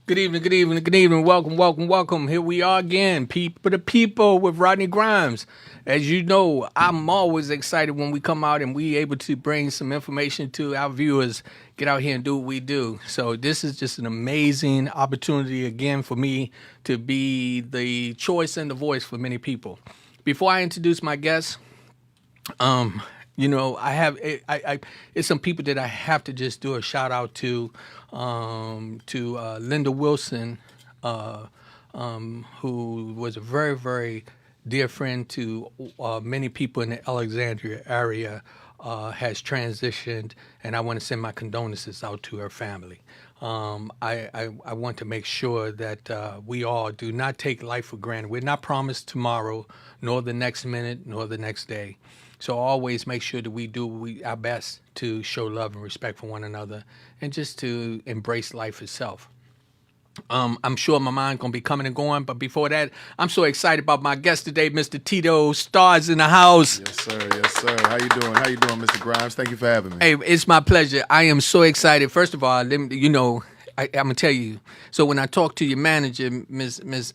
Good evening, good evening, good evening. Welcome, welcome, welcome. Here we are again, people to people with Rodney Grimes. As you know, I'm always excited when we come out and we able to bring some information to our viewers, get out here and do what we do. So this is just an amazing opportunity again for me to be the choice and the voice for many people. Before I introduce my guests, I have it's some people that I have to just do a shout out to Linda Wilson, who was a very very dear friend to many people in the Alexandria area. Has transitioned, and I want to send my condolences out to her family. I want to make sure that we all do not take life for granted. We're not promised tomorrow, nor the next minute, nor the next day. So always make sure that we do our best to show love and respect for one another, and just to embrace life itself. I'm sure my mind gonna be coming and going, but before that, I'm so excited about my guest today, Mr. Tito. Stars in the house. Yes, sir. Yes, sir. How you doing? How you doing, Mr. Grimes? Thank you for having me. Hey, it's my pleasure. I am so excited. First of all, I'm gonna tell you. So when I talked to your manager, Miss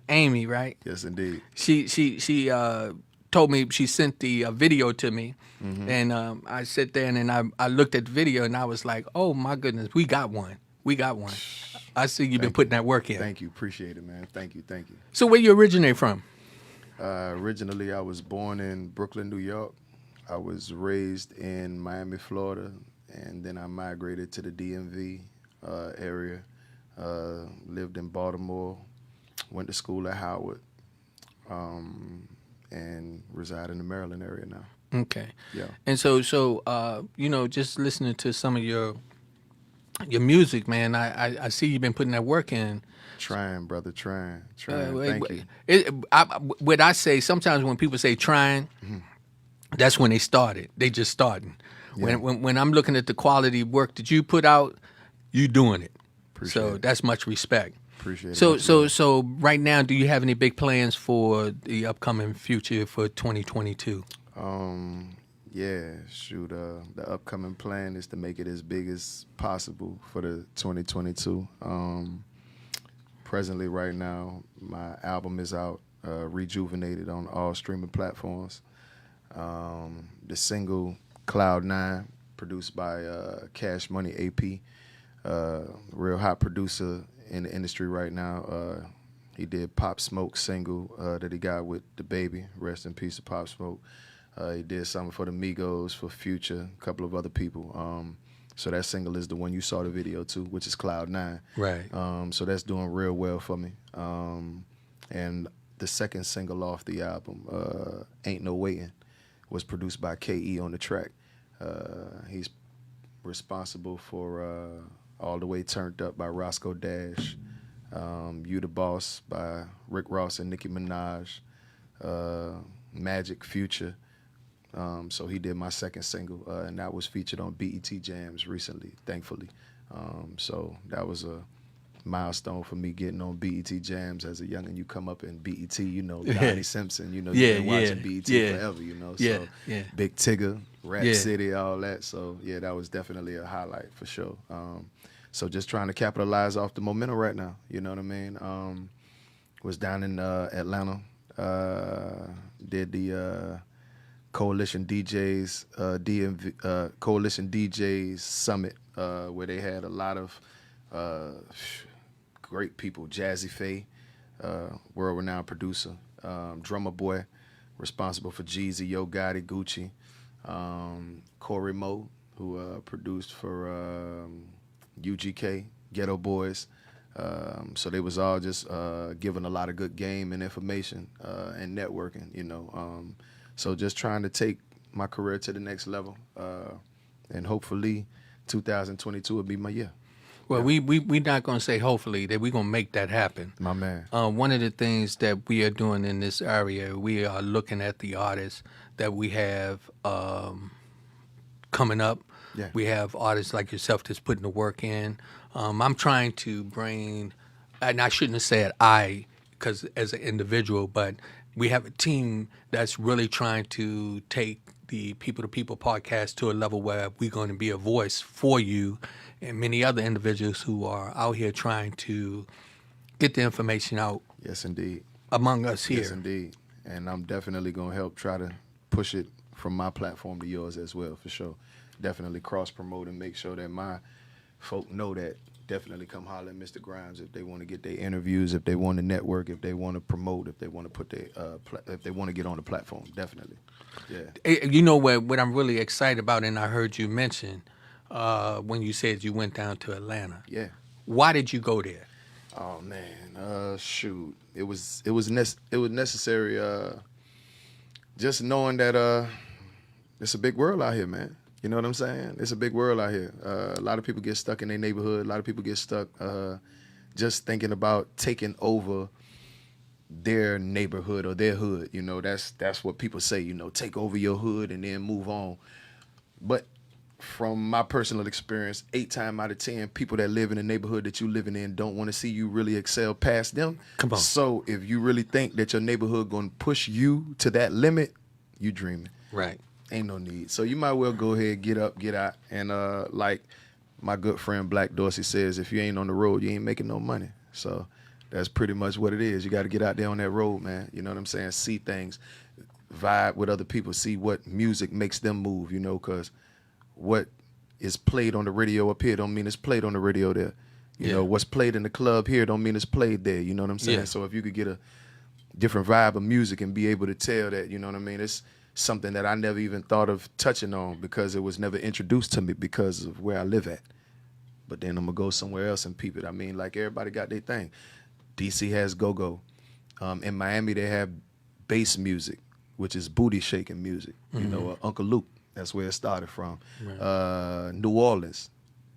Amy, right? Yes, indeed. She told me she sent the video to me, and I sat there and I looked at the video and I was like, oh my goodness, we got one. We got one. I see you've been putting that work in. Thank you. Appreciate it, man. Thank you. Thank you. So where you originate from? Originally, I was born in Brooklyn, New York. I was raised in Miami, Florida, and then I migrated to the DMV area. Lived in Baltimore, went to school at Howard, and reside in the Maryland area now. Okay. Yeah. And so just listening to some of your music, man, I see you've been putting that work in. Trying, brother, trying. Thank you. What I say, sometimes when people say trying, that's when they started. They just starting. Yeah. When I'm looking at the quality work that you put out, you doing it. Appreciate so it. that's much respect. Appreciate it. So right now, do you have any big plans for the upcoming future for 2022? Yeah, shoot. The upcoming plan is to make it as big as possible for the 2022. Presently, right now, my album is out, rejuvenated on all streaming platforms. The single Cloud 9, produced by Cash Money AP, real hot producer in the industry right now. He did Pop Smoke single that he got with the baby. Rest in peace to Pop Smoke. He did something for the Migos, for Future, a couple of other people. So that single is the one you saw the video to, which is Cloud 9. Right. So that's doing real well for me. And the second single off the album, Ain't No Waiting, was produced by K.E. on the track. He's responsible for All the Way Turned Up by Roscoe Dash, You the Boss by Rick Ross and Nicki Minaj, Magic Future. So he did my second single, and that was featured on BET Jams recently, thankfully. So that was a milestone for me, getting on BET Jams as a youngin'. You come up in BET, Donnie Simpson, you've been watching BET forever, so Big Tigger, Rap City, all that. So yeah, that was definitely a highlight for sure. So just trying to capitalize off the momentum right now, you know what I mean? Was down in Atlanta, did the Coalition DJs Coalition DJs Summit, where they had a lot of great people. Jazzy Faye, world-renowned producer, Drummer Boy, responsible for Jeezy, Yo Gotti, Gucci, Corey Moe, who produced for UGK, Ghetto Boys. So they was all just giving a lot of good game and information and networking, So just trying to take my career to the next level, and hopefully 2022 will be my year. Well, we not going to say hopefully that we're going to make that happen. My man. One of the things that we are doing in this area, we are looking at the artists that we have coming up. Yeah. We have artists like yourself that's putting the work in. I'm trying to bring, and I shouldn't have said I, because as an individual, but we have a team that's really trying to take the People to People podcast to a level where we're going to be a voice for you and many other individuals who are out here trying to get the information out Yes, indeed. among us here. Yes, indeed. And I'm definitely going to help try to push it from my platform to yours as well, for sure. Definitely cross-promote and make sure that my folk know that. Definitely come holler at Mr. Grimes if they want to get their interviews, if they want to network, if they want to promote, if they want to put their, if they want to get on the platform. Definitely. Yeah. You know what I'm really excited about, and I heard you mention when you said you went down to Atlanta. Yeah. Why did you go there? Oh man, shoot. It was necessary. Just knowing that it's a big world out here, man. You know what I'm saying? It's a big world out here. A lot of people get stuck in their neighborhood. A lot of people get stuck just thinking about taking over their neighborhood or their hood. You know, that's what people say. You know, take over your hood and then move on. But from my personal experience, 8 times out of 10, people that live in the neighborhood that you living in don't want to see you really excel past them. Come on. So if you really think that your neighborhood going to push you to that limit, you dreaming. Right. Ain't no need. So you might well go ahead, get up, get out. And like my good friend Black Dorsey says, if you ain't on the road, you ain't making no money. So that's pretty much what it is. You got to get out there on that road, man. You know what I'm saying? See things, vibe with other people, see what music makes them move, you know, because what is played on the radio up here don't mean it's played on the radio there. You know, what's played in the club here don't mean it's played there. You know what I'm saying? Yeah. So if you could get a different vibe of music and be able to tell that, you know what I mean, it's something that I never even thought of touching on because it was never introduced to me because of where I live at. But then I'm going to go somewhere else and peep it. I mean, like everybody got their thing. DC has go-go. In Miami, they have bass music, which is booty shaking music. You know, Uncle Luke, that's where it started from. Right. New Orleans,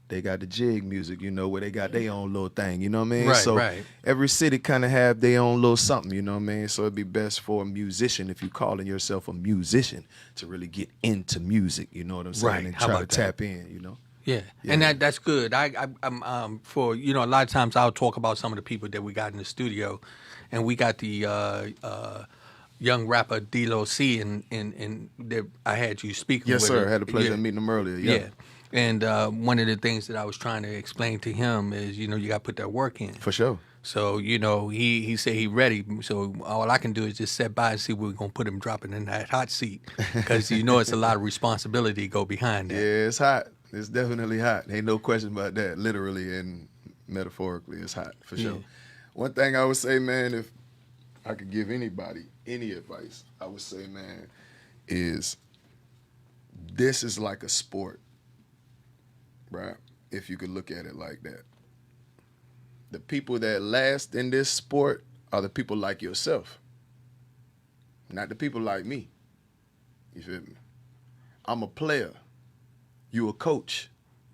they got the jig music, you know, where they got their own little thing, you know what I mean? Right, so right. every city kind of have their own little something, you know what I mean? So it'd be best for a musician, if you calling yourself a musician, to really get into music, you know what I'm saying? Right. And How try to about that? tap in, you know? Yeah. And that's good. I'm for, you know, a lot of times I'll talk about some of the people that we got in the studio, and we got the young rapper D-Lo C, and I had you speaking Yes, with sir. him. I had the pleasure of meeting him earlier. Yeah. And one of the things that I was trying to explain to him is, you know, you got to put that work in. For sure. So, you know, he said he ready. So all I can do is just sit by and see where we're going to put him dropping in that hot seat. Because, you know, it's a lot of responsibility to go behind that. Yeah, it's hot. It's definitely hot. Ain't no question about that. Literally and metaphorically, it's hot, for sure. Yeah. One thing I would say, man, if I could give anybody any advice, I would say, man, is this is like a sport, right? If you could look at it like that. The people that last in this sport are the people like yourself, not the people like me. You feel me? I'm a player. You a coach.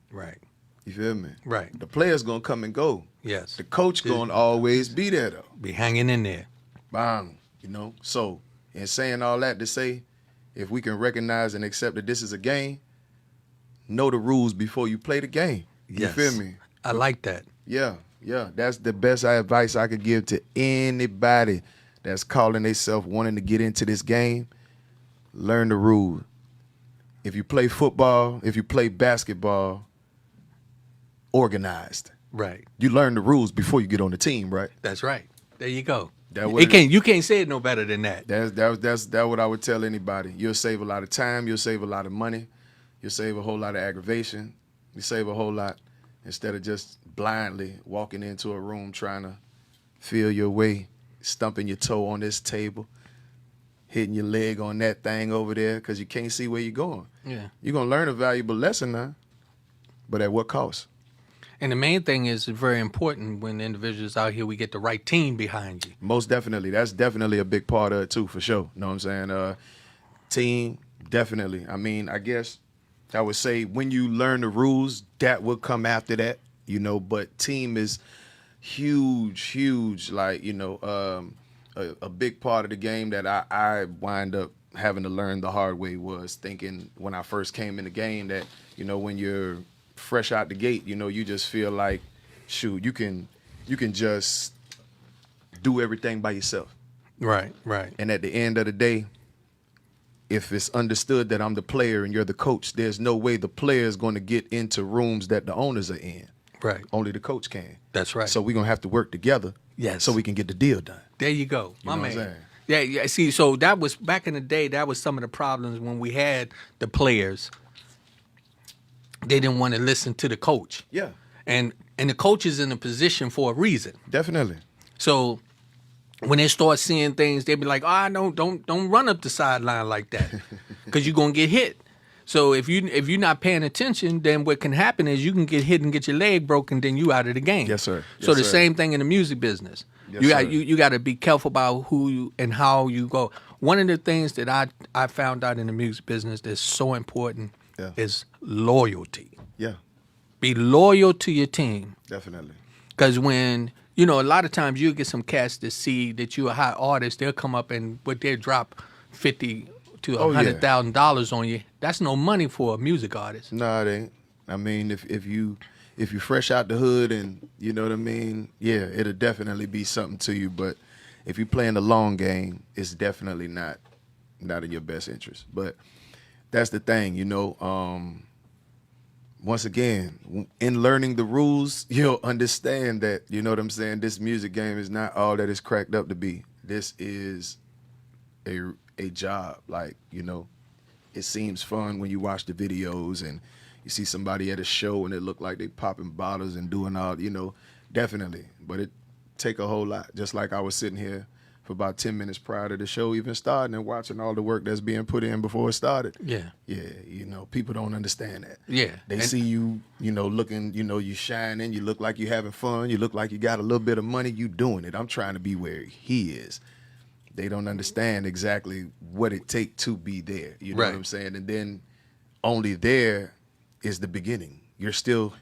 Right. You feel me? Right. The player's gonna come and go. Yes. The coach gonna always be there though. Be hanging in there. Bang. You know? So, in saying all that to say, if we can recognize and accept that this is a game, know the rules before you play the game. You Yes. feel me? I like that. Yeah. That's the best advice I could give to anybody that's calling themselves wanting to get into this game. Learn the rules. If you play football, if you play basketball, organized. Right. You learn the rules before you get on the team, right? That's right. There you go. That what You can't say it no better than that. That's what I would tell anybody. You'll save a lot of time. You'll save a lot of money. You'll save a whole lot of aggravation. You save a whole lot instead of just blindly walking into a room trying to feel your way, stumping your toe on this table, hitting your leg on that thing over there because you can't see where you're going. Yeah. You're going to learn a valuable lesson now, but at what cost? And the main thing is very important when individuals out here, we get the right team behind you. Most definitely. That's definitely a big part of it, too, for sure. Know what I'm saying? Team, definitely. I mean, I guess I would say when you learn the rules, that will come after that, you know, but team is huge, like, you know, a big part of the game that I wind up having to learn the hard way was thinking when I first came in the game that, you know, when you're fresh out the gate, you know, you just feel like, shoot, you can just do everything by yourself. Right. And at the end of the day, if it's understood that I'm the player and you're the coach, there's no way the player is going to get into rooms that the owners are in. Right. Only the coach can. That's right. So we're going to have to work together. Yes. So we can get the deal done. There you go. You know what I'm saying? Yeah, yeah. See, so that was back in the day. That was some of the problems when we had the players. They didn't want to listen to the coach. Yeah. And the coach is in a position for a reason. Definitely. So when they start seeing things, they be like, "Oh, don't run up the sideline like that, because you're gonna get hit." So if you're not paying attention, then what can happen is you can get hit and get your leg broken, then you out of the game. Yes, sir. So Yes, the sir. same thing in the music business. Yes, you got sir. you got to be careful about who you and how you go. One of the things that I found out in the music business that's so important Yeah. is loyalty. Yeah. Be loyal to your team. Definitely. Because when, a lot of times you'll get some cats that see that you're a hot artist, they'll come up and they'll drop $50,000 to $100,000 on you. That's no money for a music artist. No, it ain't. I mean, if you fresh out the hood and you know what I mean, yeah, it'll definitely be something to you. But if you're playing the long game, it's definitely not in your best interest. But that's the thing, once again, in learning the rules, you'll understand that, you know what I'm saying, this music game is not all that it's cracked up to be. This is a job. Like, it seems fun when you watch the videos and you see somebody at a show and it look like they popping bottles and doing all, definitely. But it take a whole lot. Just like I was sitting here for about 10 minutes prior to the show even starting and watching all the work that's being put in before it started. Yeah. Yeah, people don't understand that. Yeah. They see you, looking, you shining, you look like you having fun, you look like you got a little bit of money, you doing it. I'm trying to be where he is. They don't understand exactly what it take to be there. You know Right. what I'm saying? And then only there is the beginning. You're still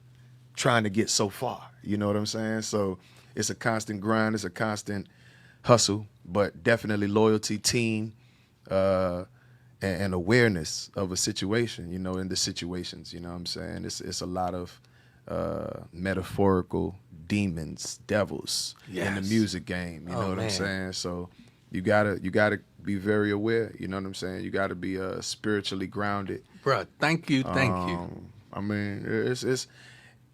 trying to get so far. You know what I'm saying? So it's a constant grind. It's a constant hustle, but definitely loyalty, team, and awareness of a situation, in the situations, you know what I'm saying? It's a lot of metaphorical demons, devils in the Yes. music game, you know what I'm man. saying? So you gotta be very aware, you know what I'm saying? You gotta be spiritually grounded. Bruh, thank you. I mean, it's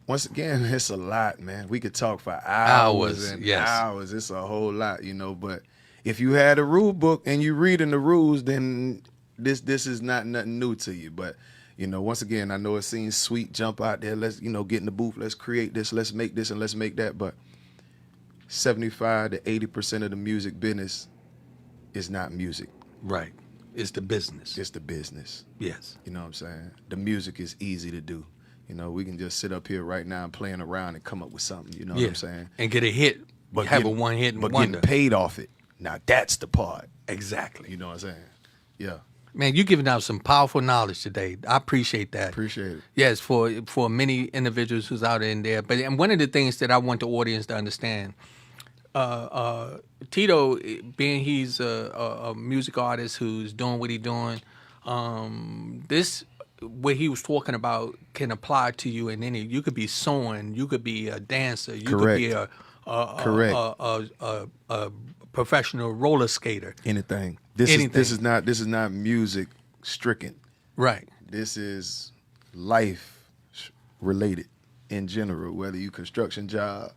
once again, it's a lot, man. We could talk for Hours, and yes. hours. It's a whole lot, but if you had a rule book and you reading the rules, then this is not nothing new to you. But, once again, I know it seems sweet, jump out there, let's, get in the booth, let's create this, let's make this, and let's make that. But 75 to 80% of the music business is not music. Right. It's the business. It's the business. Yes. You know what I'm saying? The music is easy to do. We can just sit up here right now and playing around and come up with something. You know what I'm saying? And get a hit. But have getting- a one hit But wonder. getting paid off it. Now that's the part. Exactly. You know what I'm saying? Yeah. Man, you're giving out some powerful knowledge today. I appreciate that. Appreciate it. Yes, for many individuals who's out in there. But and one of the things that I want the audience to understand, Tito, being he's a music artist who's doing what he's doing, this what he was talking about can apply to you in any. You could be sewing, you could be a dancer, you could be Correct. a professional roller skater. Anything. This is not music stricken. Right. This is life related in general. Whether you construction job,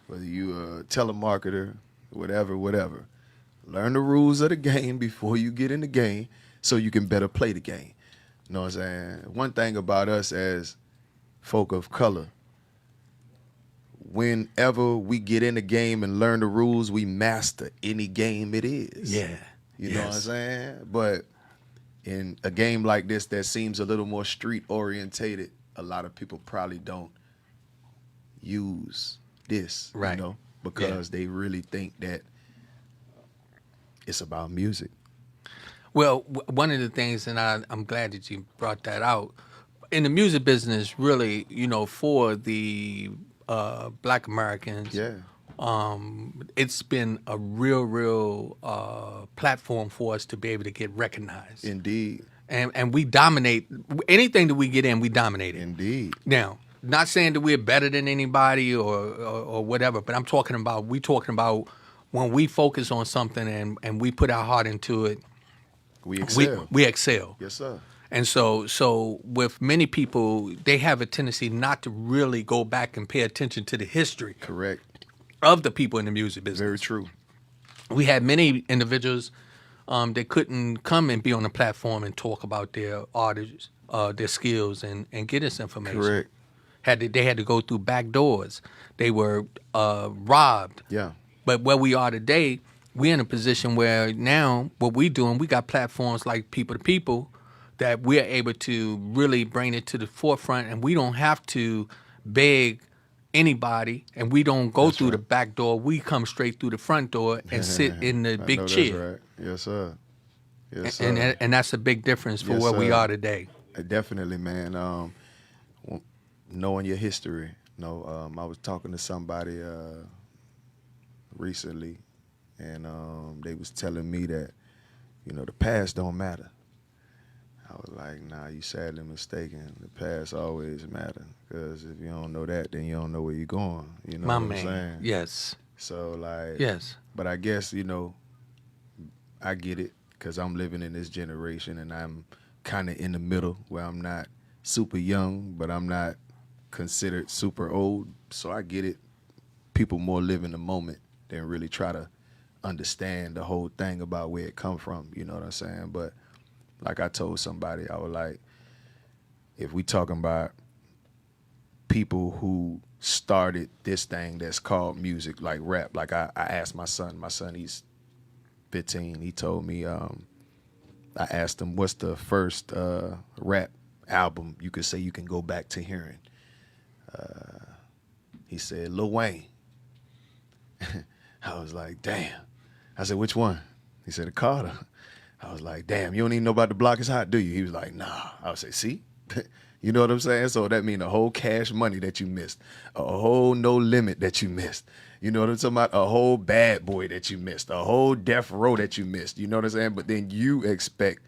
whether you a telemarketer, whatever. Learn the rules of the game before you get in the game, so you can better play the game. You know what I'm saying? One thing about us as folk of color, whenever we get in the game and learn the rules, we master any game it is. Yeah. You know what I'm saying? But in a game like this that seems a little more street orientated, a lot of people probably don't use this, Right. because they really think that it's about music. Well, one of the things, and I'm glad that you brought that out, in the music business, really, for the Black Americans, Yeah. It's been a real platform for us to be able to get recognized. Indeed. And we dominate. Anything that we get in, we dominate it. Indeed. Now, not saying that we're better than anybody or whatever, but we talking about when we focus on something and we put our heart into it, We we excel. we excel. Yes, sir. And so with many people, they have a tendency not to really go back and pay attention to the history Correct. of the people in the music Very business. true. We had many individuals that couldn't come and be on the platform and talk about their artists, their skills, and get this information. Correct. They had to go through back doors. They were robbed. Yeah. But where we are today, we're in a position where now what we're doing, we got platforms like People to People that we're able to really bring it to the forefront, and we don't have to beg anybody, and we don't go through the back door. We come straight through the front door and sit in the I big know chair. That's right. Yes, sir. Yes, sir. And that's a big difference for Yes, where we sir. are today. Definitely, man. Knowing your history. I was talking to somebody recently, and they was telling me that, the past don't matter. I was like, nah, you sadly mistaken. The past always matter, because if you don't know that, then you don't know where you're going. You know My what man. I'm saying? Yes. So, like, Yes. but I guess, I get it, because I'm living in this generation, and I'm kind of in the middle where I'm not super young, but I'm not considered super old. So I get it. People more live in the moment than really try to understand the whole thing about where it come from. You know what I'm saying? But like I told somebody, I was like, if we talking about people who started this thing that's called music, like rap, like I asked my son, he's 15, he told me, I asked him, what's the first rap album you could say you can go back to hearing? He said, Lil Wayne. I was like, damn. I said, which one? He said, the Carter. I was like, damn, you don't even know about The Block Is Hot, do you? He was like, nah. I would say, see? You know what I'm saying? So that means a whole Cash Money that you missed, a whole No Limit that you missed. You know what I'm talking about? A whole Bad Boy that you missed, a whole Death Row that you missed. You know what I'm saying? But then you expect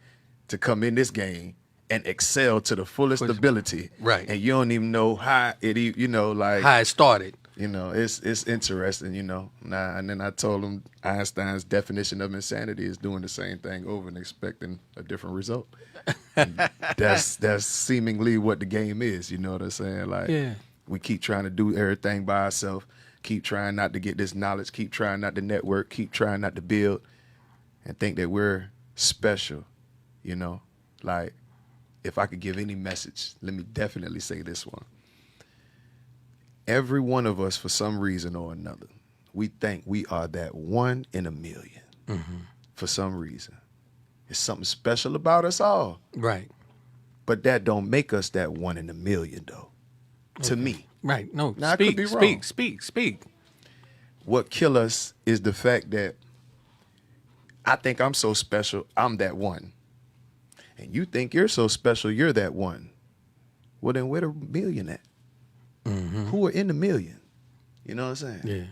to come in this game and excel to the fullest ability. Right. And you don't even know how it, like. How it started. It's interesting, Nah, and then I told him Einstein's definition of insanity is doing the same thing over and expecting a different result. That's seemingly what the game is, you know what I'm saying? Like, Yeah. we keep trying to do everything by ourselves, keep trying not to get this knowledge, keep trying not to network, keep trying not to build, and think that we're special, Like, if I could give any message, let me definitely say this one. Every one of us, for some reason or another, we think we are that one in a million. Mm-hmm. For some reason. It's something special about us all. Right. But that don't make us that one in a million, though. Okay. To me. Right. No, now, I could be wrong. Speak. What kill us is the fact that I think I'm so special, I'm that one. And you think you're so special, you're that one. Well, then where the million at? Mm-hmm. Who are in the million? You know what I'm saying? Yeah.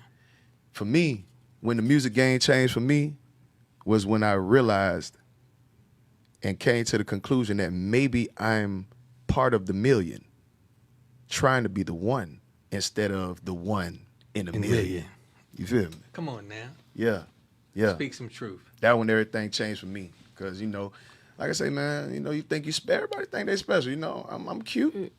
For me, when the music game changed for me was when I realized and came to the conclusion that maybe I'm part of the million, trying to be the one instead of the one in a million. You feel me? Come on now. Yeah. Speak some truth. That when everything changed for me. Because, like I say, man, you think everybody think they special. I'm cute.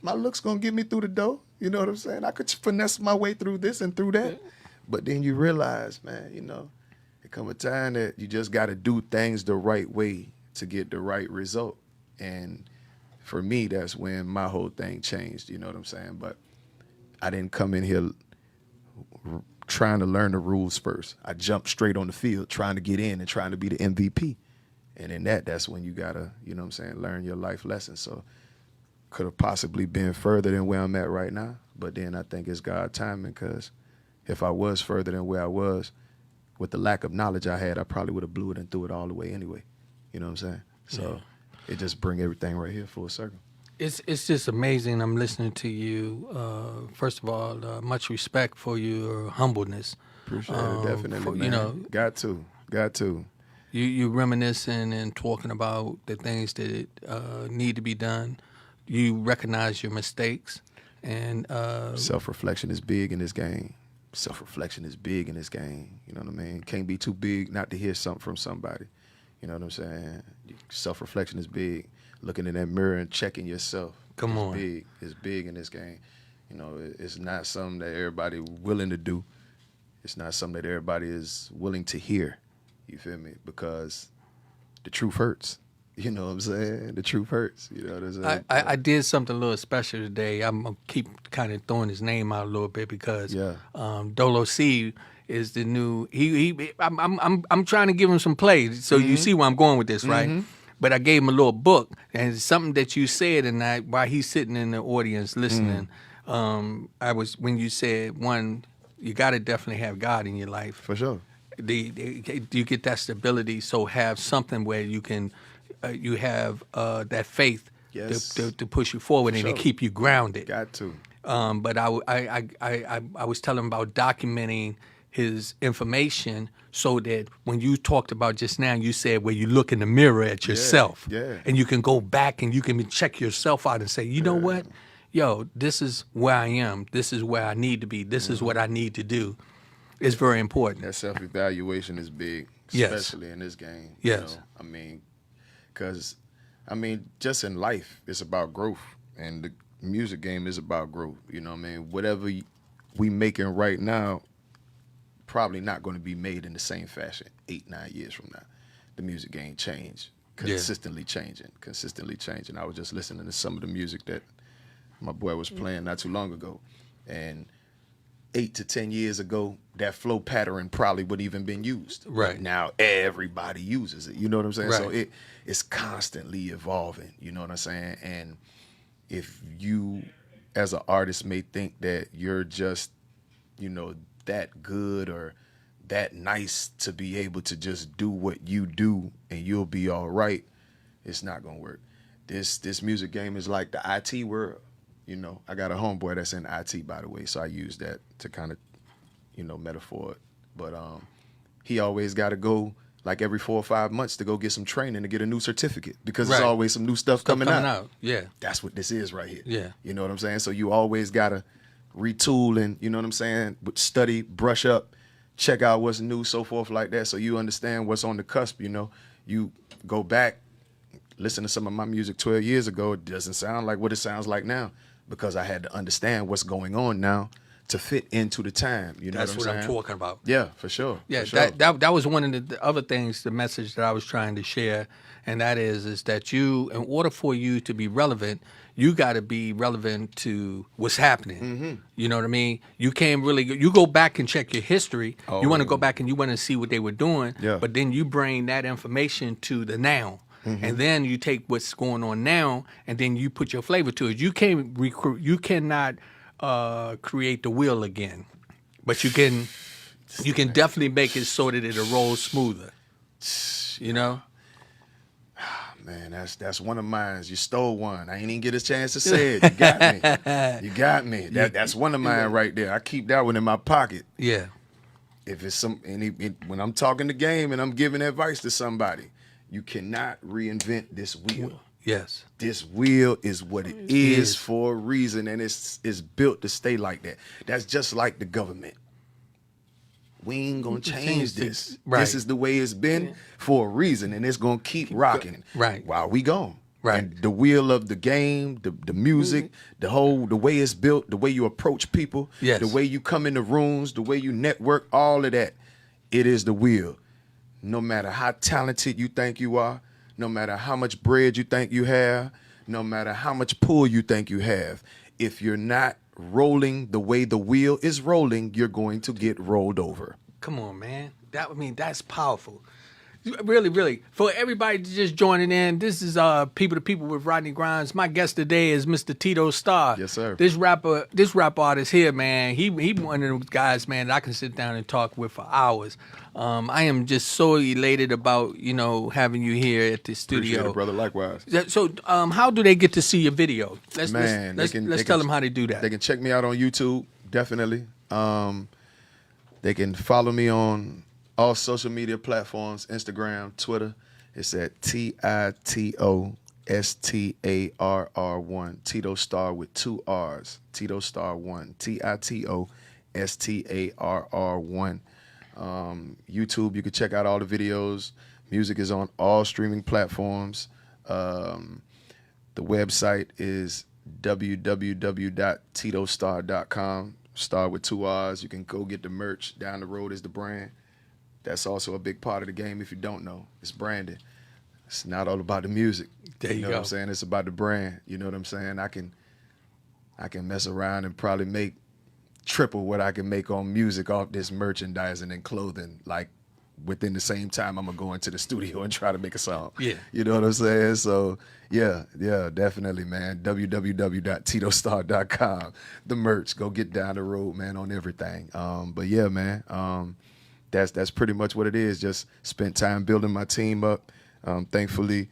My looks gonna get me through the door. You know what I'm saying? I could finesse my way through this and through that. But then you realize, man, there come a time that you just got to do things the right way to get the right result. And for me, that's when my whole thing changed. You know what I'm saying? But I didn't come in here trying to learn the rules first. I jumped straight on the field trying to get in and trying to be the MVP. And in that's when you got to, learn your life lessons. So could have possibly been further than where I'm at right now. But then I think it's God's timing, because if I was further than where I was, with the lack of knowledge I had, I probably would have blew it and threw it all the way anyway. You know what I'm saying? So it just bring everything right here full circle. It's just amazing. I'm listening to you. First of all, much respect for your humbleness. Appreciate it, definitely, man. Got to. You reminiscing and talking about the things that need to be done. You recognize your mistakes, and self-reflection is big in this game. You know what I mean? Can't be too big not to hear something from somebody. You know what I'm saying? Self-reflection is big. Looking in that mirror and checking yourself Come is on. big. It's big in this game. You know, it's not something that everybody willing to do. It's not something that everybody is willing to hear. You feel me? Because the truth hurts. You know what I'm saying? The truth hurts. You know what I'm saying? I did something a little special today. I'm gonna keep kind of throwing his name out a little bit because Yeah. Dolo C is the new. I'm trying to give him some play, so you see where I'm going with this, right? But I gave him a little book, and it's something that you said, and while he's sitting in the audience listening, I was when you said one, you got to definitely have God in your life. For sure. You get that stability, so have something where you can you have that faith Yes. to push you forward and to sure. keep you grounded. Got to. But I was telling him about documenting his information so that when you talked about just now, you said where you look in the mirror at yourself, yeah. and you can go back and you can check yourself out and say, you know what, yo, this is where I am. This is where I need to be. This is what I need to do. It's very important. That self-evaluation is big, Yes. especially in this game. Yes. You know? I mean, because, just in life, it's about growth. And the music game is about growth. You know what I mean? Whatever we making right now, probably not going to be made in the same fashion 8-9 years from now. The music game consistently changing. I was just listening to some of the music that my boy was playing not too long ago. And 8 to 10 years ago, that flow pattern probably wouldn't even been used. Right. But now everybody uses it. You know what I'm saying? Right. So it's constantly evolving. You know what I'm saying? And if you, as an artist, may think that you're just, that good or that nice to be able to just do what you do and you'll be all right, it's not gonna work. This music game is like the IT world. I got a homeboy that's in IT, by the way, so I use that to kind of, metaphor it. But he always got to go like every 4 or 5 months to go get some training to get a new certificate because there's always some new stuff coming out. Yeah. That's what this is right here. Yeah. You know what I'm saying? So you always got to retool and, you know what I'm saying, study, brush up, check out what's new, so forth like that, so you understand what's on the cusp. You go back, listen to some of my music 12 years ago, it doesn't sound like what it sounds like now because I had to understand what's going on now to fit into the time. You know That's what I'm saying? I'm talking about. Yeah, for sure. Yeah, for sure. that was one of the other things, the message that I was trying to share, and that is that you, in order for you to be relevant, you got to be relevant to what's happening. You know what I mean? You can't really you go back and check your history. You want to go back and you want to see what they were doing, but then you bring that information to the now. And then you take what's going on now, and then you put your flavor to it. You can't you cannot create the wheel again, but you can definitely make it so that it'll roll smoother. You know. Man, that's one of mine. You stole one. I ain't even get a chance to say it. You got me. You got me. That's one of mine right there. I keep that one in my pocket. Yeah. If it's when I'm talking the game and I'm giving advice to somebody, you cannot reinvent this wheel. Yes. This wheel is what it is for a reason, and it's built to stay like that. That's just like the government. We ain't gonna change this. Right. This is the way it's been for a reason, and it's gonna keep rocking while we gone. Right. And the wheel of the game, the music, the way it's built, the way you approach people, the way you come in the rooms, the way you network, all of that, it is the wheel. No matter how talented you think you are, no matter how much bread you think you have, no matter how much pull you think you have, if you're not rolling the way the wheel is rolling, you're going to get rolled over. Come on, man. That's powerful. Really, really. For everybody just joining in, this is People to People with Rodney Grimes. My guest today is Mr. Tito Star. Yes, sir. This rap artist here, man, he one of those guys, man, that I can sit down and talk with for hours. I am just so elated about, having you here at the studio. Appreciate it, brother. Likewise. So, how do they get to see your video? Let's tell them how to do that. They can check me out on YouTube, definitely. They can follow me on all social media platforms, Instagram, Twitter. It's at TITOSTARR1. Tito Star with 2 R's. Tito Star 1. TITOSTARR1. YouTube, you can check out all the videos. Music is on all streaming platforms. The website is www.titostar.com. Star with 2 R's. You can go get the merch. Down the road is the brand. That's also a big part of the game if you don't know. It's branding. It's not all about the music. There you know go. what I'm saying? It's about the brand. You know what I'm saying? I can mess around and probably make triple what I can make on music off this merchandising and clothing, like within the same time I'm gonna go into the studio and try to make a song. Yeah. You know what I'm saying? So yeah, definitely, man. www.titostar.com. The merch. Go get down the road, man, on everything. But yeah, man. That's pretty much what it is. Just spent time building my team up. Thankfully,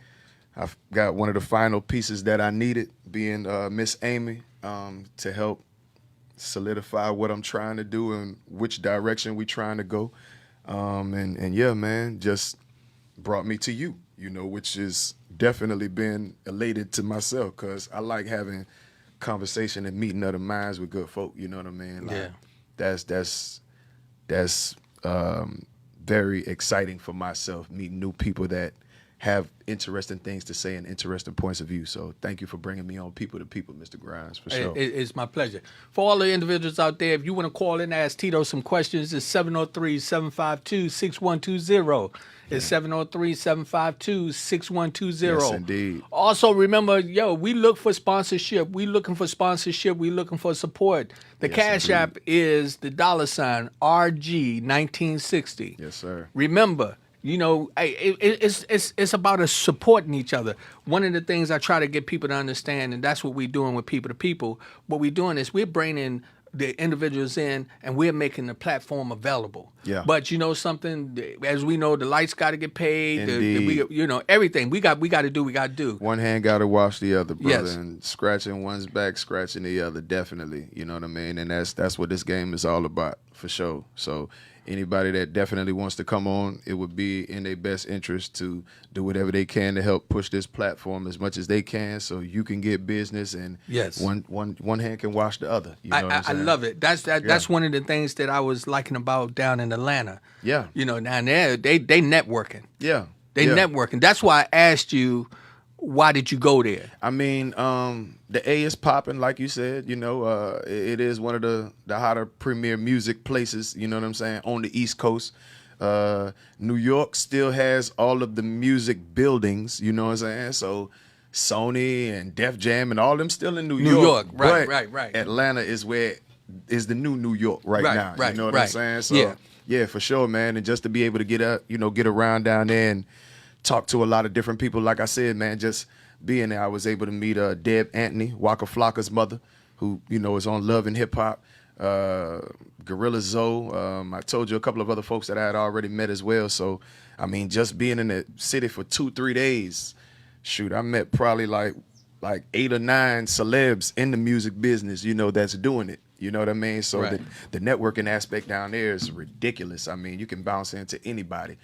I've got one of the final pieces that I needed, being Miss Amy, to help solidify what I'm trying to do and which direction we trying to go. And yeah, man, just brought me to you, which is definitely been elated to myself, because I like having conversation and meeting other minds with good folk. You know what I mean? Like, Yeah. That's very exciting for myself, meeting new people that have interesting things to say and interesting points of view. So thank you for bringing me on People to People, Mr. Grimes, for sure. It's my pleasure. For all the individuals out there, if you want to call in and ask Tito some questions, it's 703-752-6120. It's 703-752-6120. Yes, indeed. Also, remember, we look for sponsorship. We looking for sponsorship. We looking for support. The Yes, Cash indeed. App is the $RG1960. Yes, sir. Remember, it's about us supporting each other. One of the things I try to get people to understand, and that's what we're doing with People to People, what we're doing is we're bringing the individuals in and we're making the platform available. Yeah. But something, as we know, the lights got to get paid. Indeed. Everything we got to do. One hand got to wash the other, brother. Yes. And scratching one's back, scratching the other, definitely. You know what I mean? And that's what this game is all about, for sure. So anybody that definitely wants to come on, it would be in their best interest to do whatever they can to help push this platform as much as they can, so you can get business and Yes. one hand can wash the other. You know what I'm I saying? love it. That's one of the things that I was liking about down in Atlanta. Yeah. Down there, they networking. Yeah. They yeah. networking. That's why I asked you, why did you go there? I mean, the A is popping, like you said. It is one of the hotter premier music places. You know what I'm saying, on the East Coast. New York still has all of the music buildings. You know what I'm saying? So Sony and Def Jam and all them still in New York. Right, But right. Atlanta is the new New York right now. Right, you know what right. I'm saying? So yeah, for sure, man. And just to be able to get around down there and talk to a lot of different people. Like I said, man, just being there, I was able to meet Deb Anthony, Waka Flocka's mother, who, is on Love and Hip Hop, Gorilla Zoe. I told you a couple of other folks that I had already met as well. So, I mean, just being in the city for 2-3 days, shoot, I met probably like 8 or 9 celebs in the music business, that's doing it. You know what I mean? So Right. the networking aspect down there is ridiculous. I mean, you can bounce into anybody.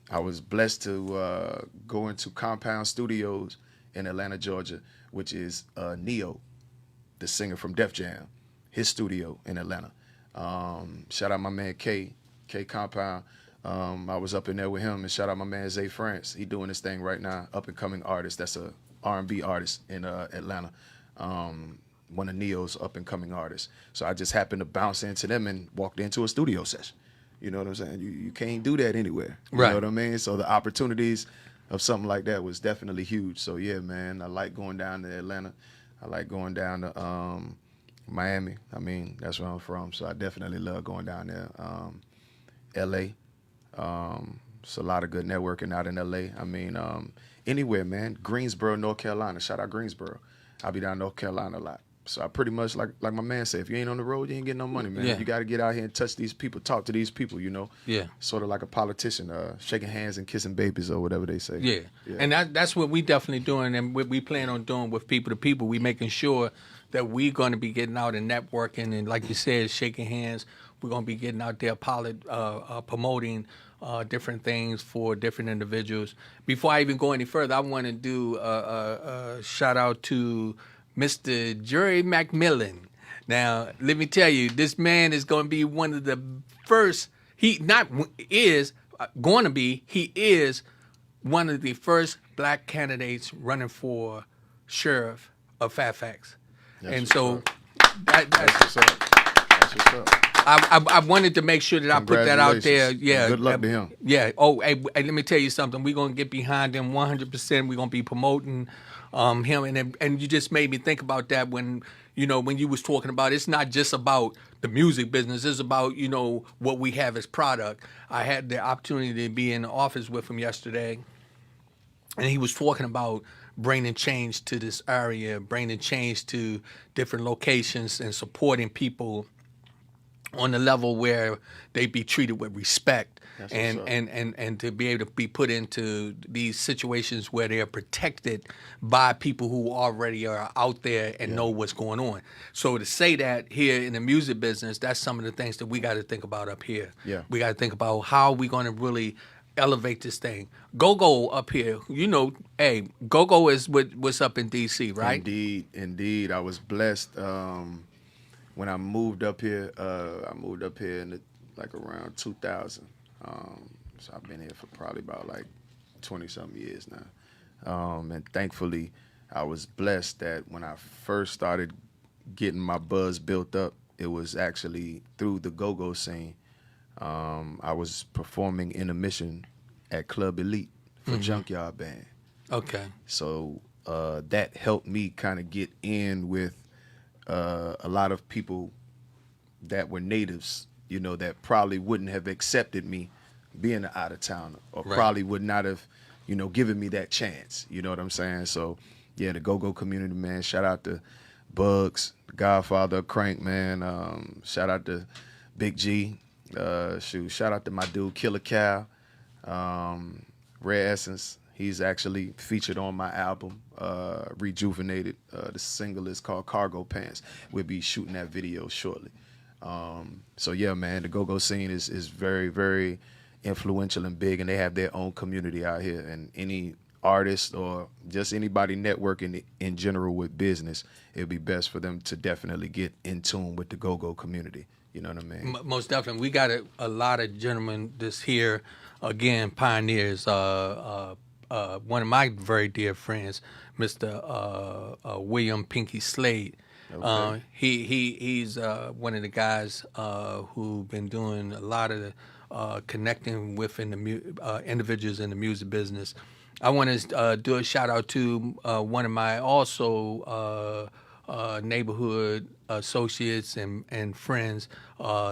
I was blessed to go into Compound Studios in Atlanta, Georgia, which is Neo, the singer from Def Jam, his studio in Atlanta. Shout out my man K Compound. I was up in there with him, and shout out my man Zay France. He doing his thing right now, up and coming artist. That's a R&B artist in Atlanta. One of Neo's up and coming artists. So I just happened to bounce into them and walked into a studio session. You know what I'm saying? You can't do that anywhere. You Right. know what I mean? So the opportunities of something like that was definitely huge. So yeah, man, I like going down to Atlanta. I like going down to Miami. I mean, that's where I'm from. So I definitely love going down there. LA. It's a lot of good networking out in LA. I mean, anywhere, man. Greensboro, North Carolina. Shout out Greensboro. I'll be down in North Carolina a lot. So I pretty much, like my man said, if you ain't on the road, you ain't getting no money, man. Yeah. You got to get out here and touch these people, talk to these people, Yeah. Sort of like a politician, shaking hands and kissing babies or whatever they say. Yeah. And that's what we definitely doing, and what we plan on doing with People to People. We making sure that we're going to be getting out and networking, and like you said, shaking hands. We're going to be getting out there promoting different things for different individuals. Before I even go any further, I want to do a shout out to Mr. Jerry McMillan. Now, let me tell you, this man is going to be one of the first. He not is going to be, he is one of the first black candidates running for sheriff of Fairfax. That's And what's so up. that's That's what's up. That's what's up. I wanted to make sure that I put that out there. Congratulations. Yeah. Good luck to him. Yeah. Oh, hey, let me tell you something. We're gonna get behind him 100%. We're gonna be promoting him, and you just made me think about that when when you was talking about it's not just about the music business. It's about what we have as product. I had the opportunity to be in the office with him yesterday, and he was talking about bringing change to this area, bringing change to different locations, and supporting people on the level where they be treated with respect. That's and, what's up. and to be able to be put into these situations where they are protected by people who already are out there and know what's going on. So to say that here in the music business, that's some of the things that we got to think about up here. Yeah. We got to think about how we going to really elevate this thing. Go up here, hey, Go is what's up in D.C., right? Indeed. I was blessed when I moved up here. In like around 2000. So I've been here for probably about like 20-something years now. And thankfully, I was blessed that when I first started getting my buzz built up, it was actually through the go-go scene. I was performing intermission at Club Elite for Junkyard Band. Okay. So that helped me kind of get in with a lot of people that were natives, that probably wouldn't have accepted me being an out-of-towner or Right. probably would not have, given me that chance. You know what I'm saying? So, yeah, the go-go community, man, shout out to Bugs, Godfather, Crank, man. Shout out to Big G. Shout out to my dude, Killer Cow. Rare Essence, he's actually featured on my album, Rejuvenated. The single is called Cargo Pants. We'll be shooting that video shortly. So yeah, man, the go-go scene is very, very influential and big, and they have their own community out here. And any artist or just anybody networking in general with business, it'd be best for them to definitely get in tune with the go-go community. You know what I mean? Most definitely. We got a lot of gentlemen this here, again, pioneers. One of my very dear friends, Mr. William Pinky Slade. Okay. He's one of the guys who've been doing a lot of connecting with individuals in the music business. I want to do a shout out to one of my also neighborhood associates and friends,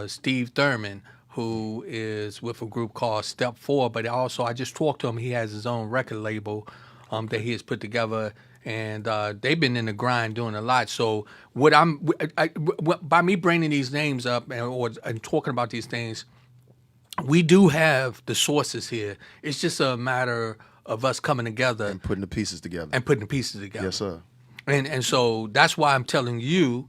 Steve Thurman, who is with a group called Step 4. But also, I just talked to him. He has his own record label that he has put together, and they've been in the grind doing a lot. So by me bringing these names up and talking about these things, we do have the sources here. It's just a matter of us coming together And putting the pieces together. Yes, sir. And so that's why I'm telling you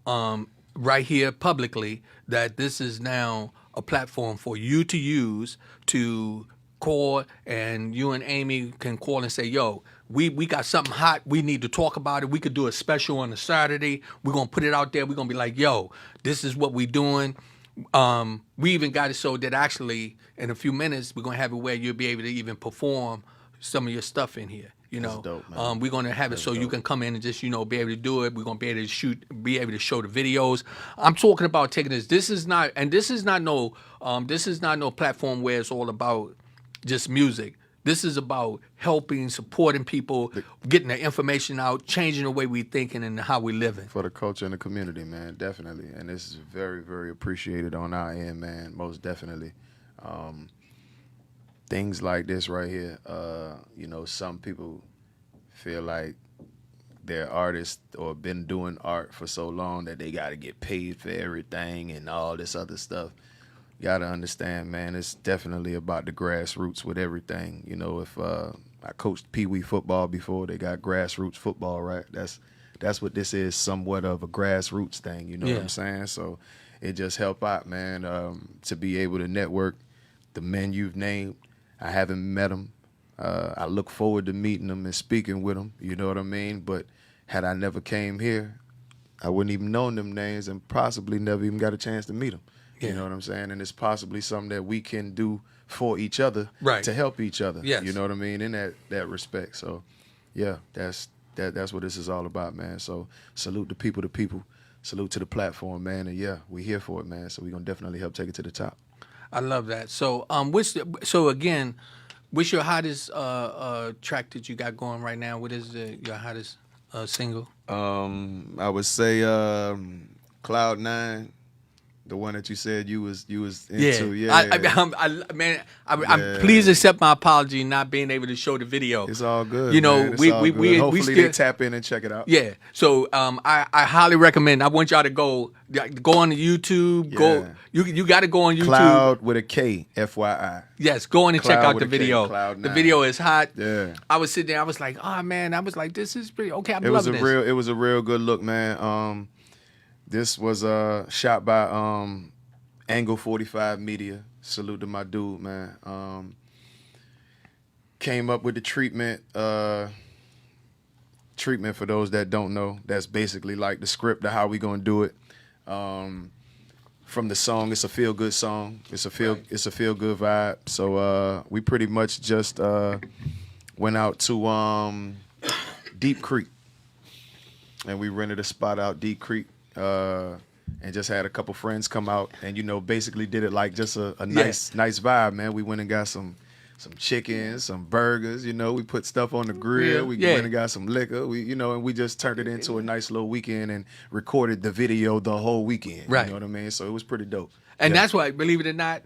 right here publicly that this is now a platform for you to use to call, and you and Amy can call and say, yo, we got something hot. We need to talk about it. We could do a special on a Saturday. We're going to put it out there. We're going to be like, yo, this is what we're doing. We even got it so that actually in a few minutes we're going to have it where you'll be able to even perform some of your stuff in here. That's dope, man. We're going to have it That's so you dope. can come in and just, be able to do it. We're going to be able to be able to show the videos. I'm talking about taking this. This is not no platform where it's all about just music. This is about helping, supporting people, getting the information out, changing the way we thinking and how we living. For the culture and the community, man, definitely. And this is very, very appreciated on our end, man, most definitely. Things like this right here, some people feel like they're artists or been doing art for so long that they got to get paid for everything and all this other stuff. You got to understand, man, it's definitely about the grassroots with everything. If I coached Pee Wee football before, they got grassroots football, right? That's what this is, somewhat of a grassroots thing, you know what I'm saying? So it just helped out, man, to be able to network the men you've named. I haven't met them. I look forward to meeting them and speaking with them, you know what I mean? But had I never came here, I wouldn't even known them names and possibly never even got a chance to meet them. You know what I'm saying? And it's possibly something that we can do for each other Right. to help each other. Yes. You know what I mean? In that respect. So, yeah, that's what this is all about, man. So, salute the people. Salute to the platform, man. And yeah, we here for it, man. So we're gonna definitely help take it to the top. I love that. So, again, what's your hottest track that you got going right now? What is your hottest single? I would say Cloud 9, the one that you said you was into. Yeah. Please accept my apology not being able to show the video. It's all good. You know, man. It's all good. Hopefully still, they tap in and check it out. Yeah. So I highly recommend. I want y'all to go on the YouTube. Go. You got to go on YouTube. Cloud with a K, FYI. Yes, go on and check out the video. Cloud 9. The video is hot. Yeah. I was sitting there. I was like, oh man. I was like, this is pretty okay. I'm It was loving this. It was a real good look, man. This was shot by Angle 45 Media. Salute to my dude, man. Came up with the treatment. Treatment for those that don't know. That's basically like the script of how we gonna do it. From the song, it's a feel good song. It's a feel good vibe. So we pretty much just went out to Deep Creek, and we rented a spot out Deep Creek. And just had a couple friends come out and, basically did it like just a nice vibe, man. We went and got some chicken, some burgers, we put stuff on the grill. We went and got some liquor, and we just turned it into a nice little weekend and recorded the video the whole weekend. Right. You know what I mean? So it was pretty dope. And that's why, believe it or not,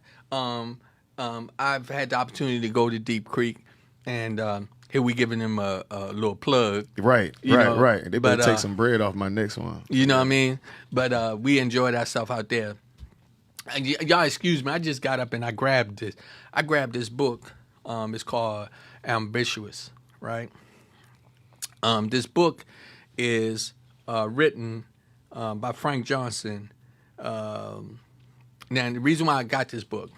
I've had the opportunity to go to Deep Creek, and here we giving them a little plug. Right. They better take some bread off my next one. You know what I mean? But we enjoyed ourselves out there. And y'all excuse me, I just got up and I grabbed this. I grabbed this book. It's called Ambitious, right? This book is written by Frank Johnson. Now, the reason why I got this book,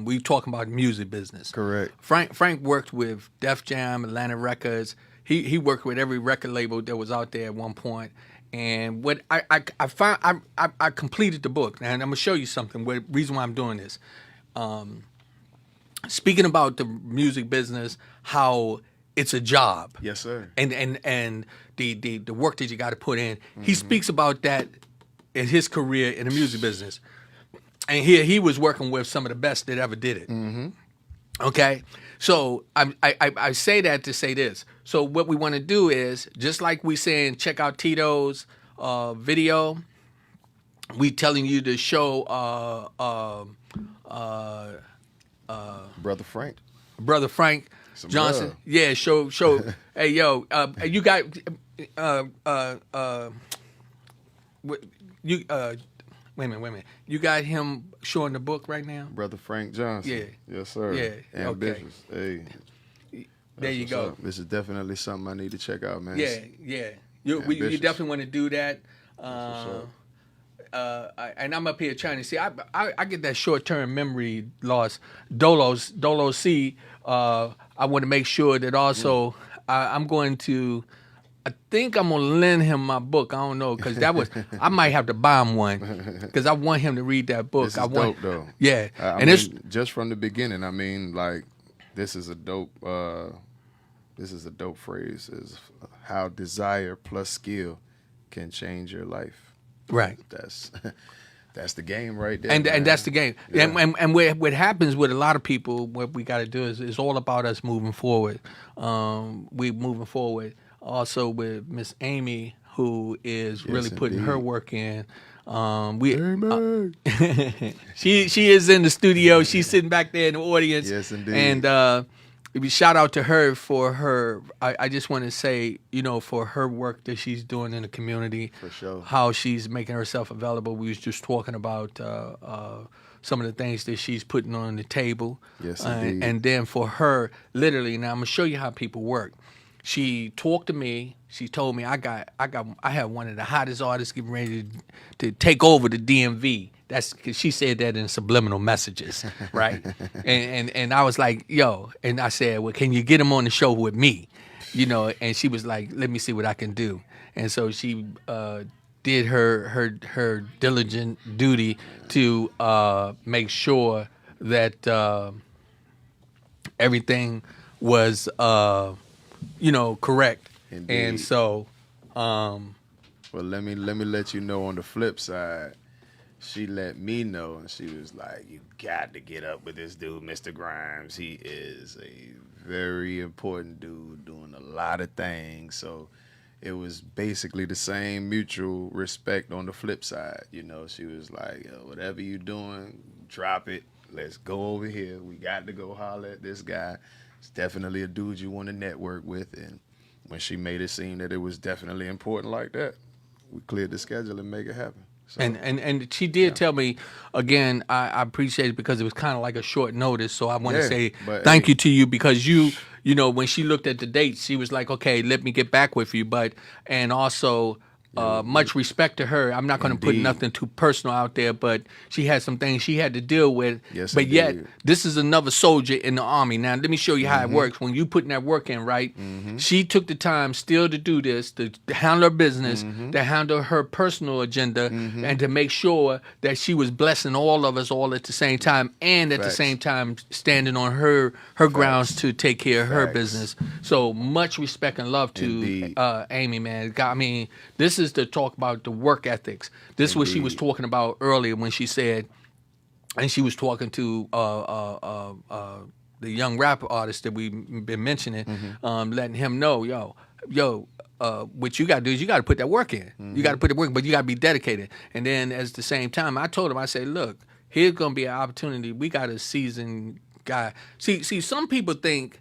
we talking about music business. Correct. Frank worked with Def Jam, Atlantic Records. He worked with every record label that was out there at one point. And what I found, I completed the book, and I'm gonna show you something. The reason why I'm doing this, speaking about the music business, how it's a job. Yes, sir. And the work that you got to put in. Mm-hmm. He speaks about that in his career in the music business. And here he was working with some of the best that ever did it. Mm-hmm. Okay, so I say that to say this. So what we want to do is, just like we saying, check out Tito's video. We telling you to show Brother Frank. Brother Frank Some Johnson. love. Yeah, show. Hey, yo, you got Wait a minute. You got him showing the book right now? Brother Frank Johnson. Yeah. Yes, sir. Yeah. Ambitious. Okay. Hey. There you go. Up. This is definitely something I need to check out, man. Yeah. You definitely want to do that. And I'm up here trying to see. I get that short-term memory loss. Dolo C. I want to make sure that also I'm going to. I think I'm gonna lend him my book. I don't know, because I might have to buy him one, because I want him to read that book. This is dope, though. Yeah, I mean, it's just from the beginning. I mean, like, this is a dope phrase. Is how desire plus skill can change your life. Right. That's the game right there. And that's the game. Yeah. And what happens with a lot of people, what we got to do is it's all about us moving forward. We moving forward. Also with Miss Amy, who is really putting her work in. She is in the studio. She's sitting back there in the audience. Yes, indeed. And shout out to her for her. I just want to say, for her work that she's doing in the community. For sure. How she's making herself available. We was just talking about some of the things that she's putting on the table. Yes, indeed. And then for her, literally, now I'm gonna show you how people work. She talked to me. She told me I have one of the hottest artists getting ready to take over the DMV. That's because she said that in subliminal messages, right? and I was like, yo, and I said, well, can you get him on the show with me? And she was like, let me see what I can do. And so she did her diligent duty to make sure that everything was correct. Indeed. And so Well, let you know on the flip side, she let me know, and she was like, "You got to get up with this dude, Mr. Grimes. He is a very important dude doing a lot of things." So it was basically the same mutual respect on the flip side. She was like, "Yo, whatever you doing, drop it. Let's go over here. We got to go holler at this guy. It's definitely a dude you want to network with." And when she made it seem that it was definitely important like that, we cleared the schedule and make it happen. So, and she did tell me again. I appreciate it because it was kind of like a short notice. So I want to say thank you to you because you when she looked at the dates, she was like, okay, let me get back with you. And also. Much respect to her. I'm not going to put nothing too personal out there, but she had some things she had to deal with. Yes, but indeed. Yet, this is another soldier in the Army. Now, let me show you how it works. When you putting that work in, right? She took the time still to do this, to handle her business, to handle her personal agenda, and to make sure that she was blessing all of us all at the same time, and at the same time standing on her grounds to take care of her business. So much respect and love to Amy, man. I mean, this is to talk about the work ethics. This is what she was talking about earlier when she said, and she was talking to the young rap artist that we've been mentioning, letting him know, what you got to do is you got to put that work in. You got to put the work, but you got to be dedicated. And then at the same time, I told him, I said, look, here's going to be an opportunity. We got a seasoned guy. See, some people think,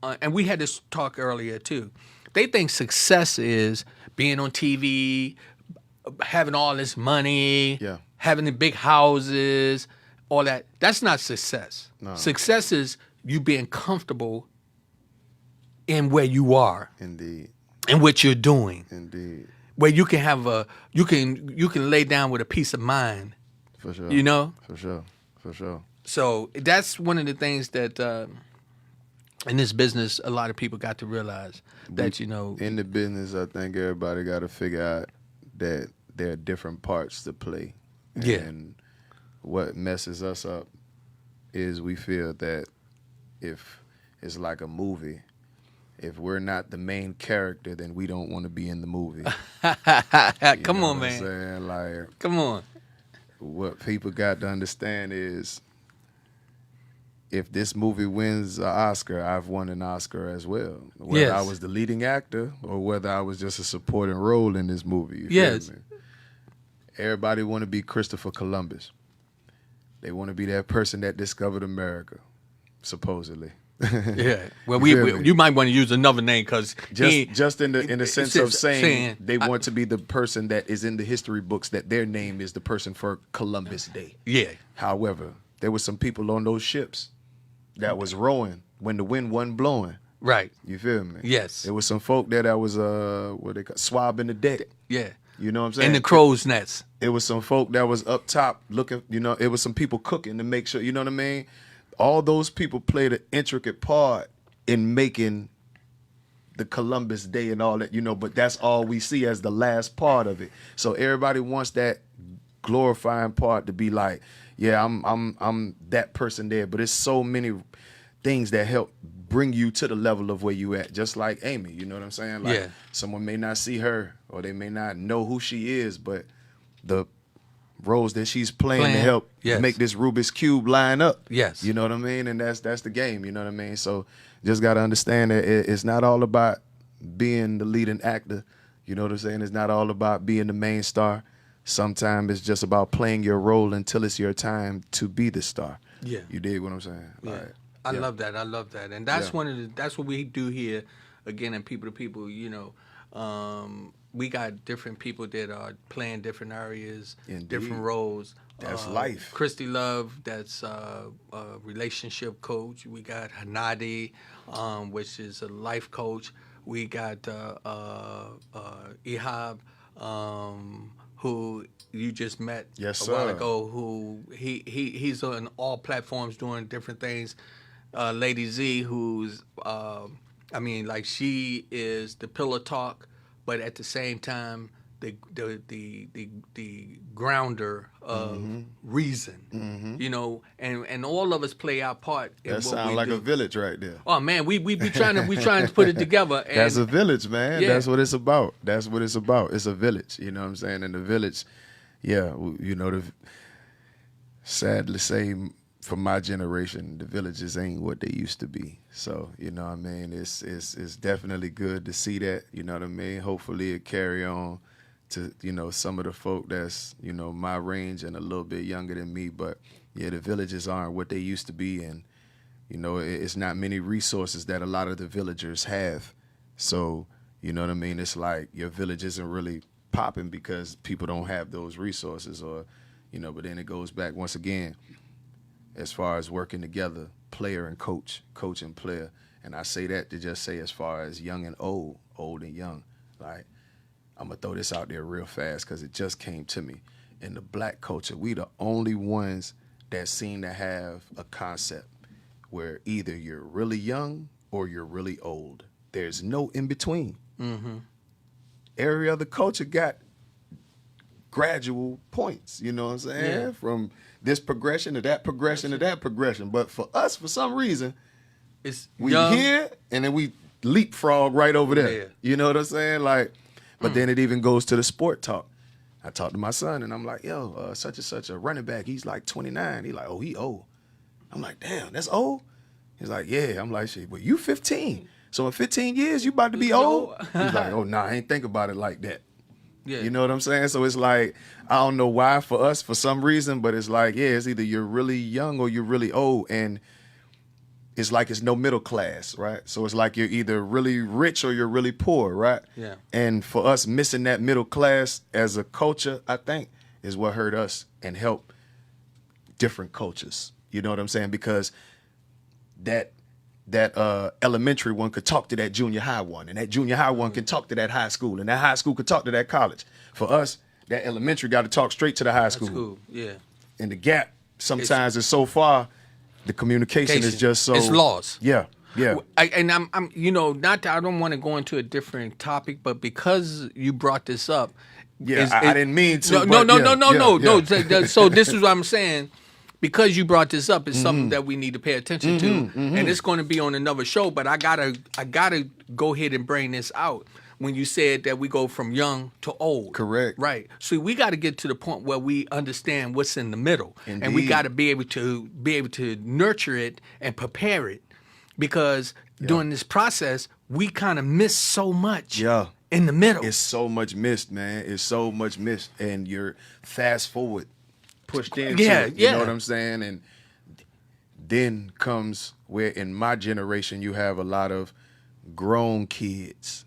and we had this talk earlier too, they think success is being on TV, having all this money, having the big houses, all that. That's not success. No. Success is you being comfortable in where you are. Indeed. And what you're doing. Indeed. Where you can have you can lay down with a peace of mind. For sure. For sure. So that's one of the things that in this business, a lot of people got to realize that, in the business, I think everybody got to figure out that there are different parts to play. And what messes us up is we feel that if it's like a movie, if we're not the main character, then we don't want to be in the movie. Come on, man. Saying? Like, come on. What people got to understand is, if this movie wins an Oscar, I've won an Oscar as well. Whether I was the leading actor or whether I was just a supporting role in this movie. You feel me? Everybody want to be Christopher Columbus. They want to be that person that discovered America, supposedly. Well, you might want to use another name because just in the sense of saying they want to be the person that is in the history books that their name is the person for Columbus Day. Yeah. However, there were some people on those ships that was rowing when the wind wasn't blowing. Right. You feel me? Yes. There was some folk there that was what they call swabbing the deck. Yeah. You know what I'm saying? In the crow's nest. It was some folk that was up top looking, it was some people cooking to make sure, you know what I mean? All those people played an intricate part in making the Columbus Day and all that, but that's all we see as the last part of it. So everybody wants that glorifying part to be like, yeah, I'm that person there, but it's so many things that help bring you to the level of where you at. Just like Amy, you know what I'm saying? Like someone may not see her or they may not know who she is, but the roles that she's playing to help make this Rubik's Cube line up. Yes. You know what I mean? And that's the game, you know what I mean? So just got to understand that it's not all about being the leading actor. You know what I'm saying? It's not all about being the main star. Sometimes it's just about playing your role until it's your time to be the star. Yeah. You dig what I'm saying? Yeah. Right. I love that. And that's that's what we do here again in People to People, we got different people that are playing different areas, different roles. That's life. Christy Love, that's a relationship coach. We got Hanadi, which is a life coach. We got Ihab, who you just met a while ago, who he's on all platforms doing different things. Lady Z, who's, she is the pillow talk, but at the same time, the grounder of reason, you know, and all of us play our part in That what sounds we like do. a village right there. Oh man, we trying to put it together. And That's a village, man. Yeah. That's what it's about. That's what it's about. It's a village. You know what I'm saying? And the village, yeah, you know, sad to say, for my generation, the villages ain't what they used to be. So, you know what I mean? It's definitely good to see that, you know what I mean? Hopefully it carry on to, you know, some of the folk that's, you know, my range and a little bit younger than me. But, yeah, the villages aren't what they used to be. And, you know, it's not many resources that a lot of the villagers have. So, you know what I mean? It's like your village isn't really popping because people don't have those resources or, you know, but then it goes back once again as far as working together, player and coach and player. And I say that to just say as far as young and old and young. Like, I'm going to throw this out there real fast because it just came to me. In the black culture, we the only ones that seem to have a concept where either you're really young or you're really old. There's no in between. Mm-hmm. Every other culture got gradual points, you know what I'm saying? Yeah. From this progression to that progression to that progression. But for us, for some reason, It's we young. here and then we leapfrog right over there. Yeah. You know what I'm saying? Like, but then it even goes to the sport talk. I talked to my son and I'm like, yo, such and such a running back. He's like 29. He's like, oh, he old. I'm like, damn, that's old? He's like, yeah. I'm like, shit, well, you 15. So in 15 years, you about to be old? He's like, oh, nah, I ain't think about it like that. Yeah. You know what I'm saying? So it's like, I don't know why for us, for some reason, but it's like, yeah, it's either you're really young or you're really old. And it's like it's no middle class, right? So it's like you're either really rich or you're really poor, right? Yeah. And for us, missing that middle class as a culture, I think, is what hurt us and helped different cultures. You know what I'm saying? Because that elementary one could talk to that junior high one, and that junior high one can talk to that high school, and that high school could talk to that college. For us, that elementary got to talk straight to the high school. That's cool. Yeah. And the gap sometimes is so far, the communication is just so. It's lost. Yeah, yeah. I'm, you know, not that I don't want to go into a different topic, but because you brought this up, Yeah, I didn't mean to. No, but no. yeah. So this is what I'm saying. Because you brought this up, it's something that we need to pay attention to, and it's going to be on another show. But I gotta go ahead and bring this out. When you said that we go from young to old, Correct. Right. So we got to get to the point where we understand what's in the middle, and we Indeed. got to be able to nurture it and prepare it, because during this process we kind of miss so much. Yeah. In the middle, It's so much missed, man. It's so much missed, and you're fast forward, pushed into it. You know what I'm saying? And then comes where in my generation you have a lot of grown kids.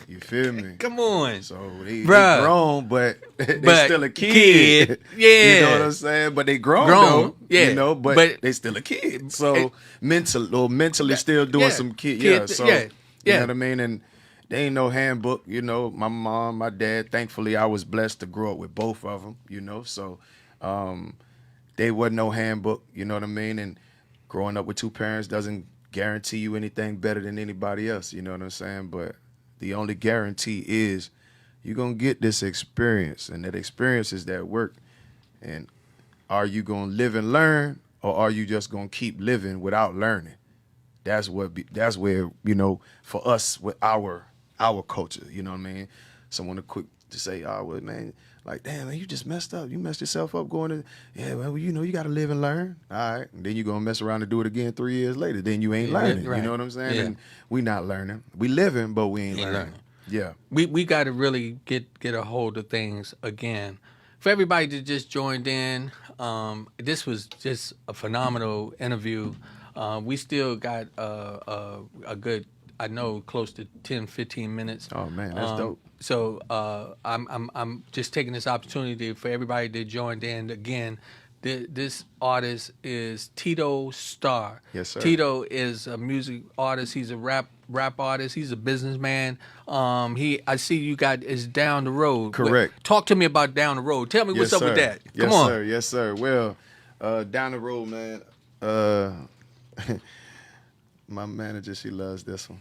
You feel me? Come on. So they Bruh. grown, but they But still a kid. yeah. You know what I'm saying? But they grown though. Yeah. You know, but they still a kid. So mentally still doing some kid. Yeah. So you know what I mean? And there ain't no handbook. You know, my mom, my dad. Thankfully, I was blessed to grow up with both of them. You know, so there wasn't no handbook. You know what I mean? And growing up with two parents doesn't guarantee you anything better than anybody else. You know what I'm saying? But the only guarantee is you're going to get this experience, and that experience is that work. And are you going to live and learn, or are you just going to keep living without learning? That's where, you know, for us with our culture, you know what I mean? Someone quick to say, oh, well, man, like, damn, man, you just messed up. You messed yourself up going to, yeah, well, you know, you got to live and learn. All right. And then you're going to mess around and do it again 3 years later. Then you ain't learning. Right. You know what I'm saying? Yeah. And we not learning. We living, but we ain't learning. Yeah. We got to really get a hold of things again. For everybody that just joined in, this was just a phenomenal interview. We still got a good, I know, close to 10, 15 minutes. Oh man, that's dope. So I'm just taking this opportunity for everybody that joined in. Again, this artist is Tito Star. Yes, sir. Tito is a music artist. He's a rap artist. He's a businessman. I see you got is Down the Road. Correct. Talk to me about Down the Road. Tell me what's up with that. Come on. Sir. Yes, sir. Well, Down the Road, man. My manager, she loves this one.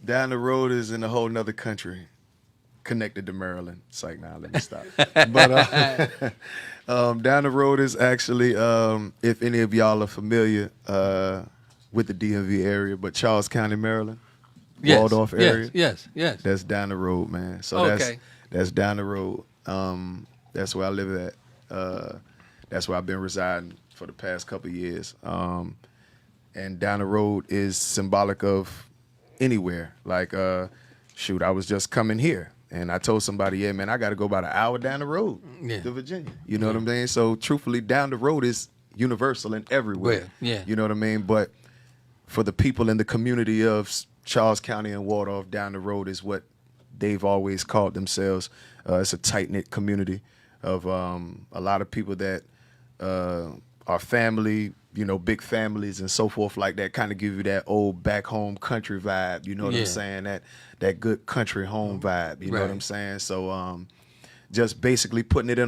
Down the road is in a whole nother country, connected to Maryland. It's like, nah, let me stop. But down the road is actually, if any of y'all are familiar with the DMV area, but Charles County, Maryland, Waldorf area. Yes. That's down the road, man. So Okay. that's down the road. That's where I live at. That's where I've been residing for the past couple of years. And down the road is symbolic of anywhere. Like, shoot, I was just coming here, and I told somebody, yeah, man, I got to go about an hour down the road to Virginia. You know what I'm saying? So, truthfully, down the road is universal and everywhere. Yeah. You know what I mean? But for the people in the community of Charles County and Waldorf, down the road is what they've always called themselves. It's a tight-knit community of a lot of people that are family, you know, big families and so forth like that, kind of give you that old back home country vibe, you know what I'm saying? That good country home vibe, you know what I'm saying? So just basically putting it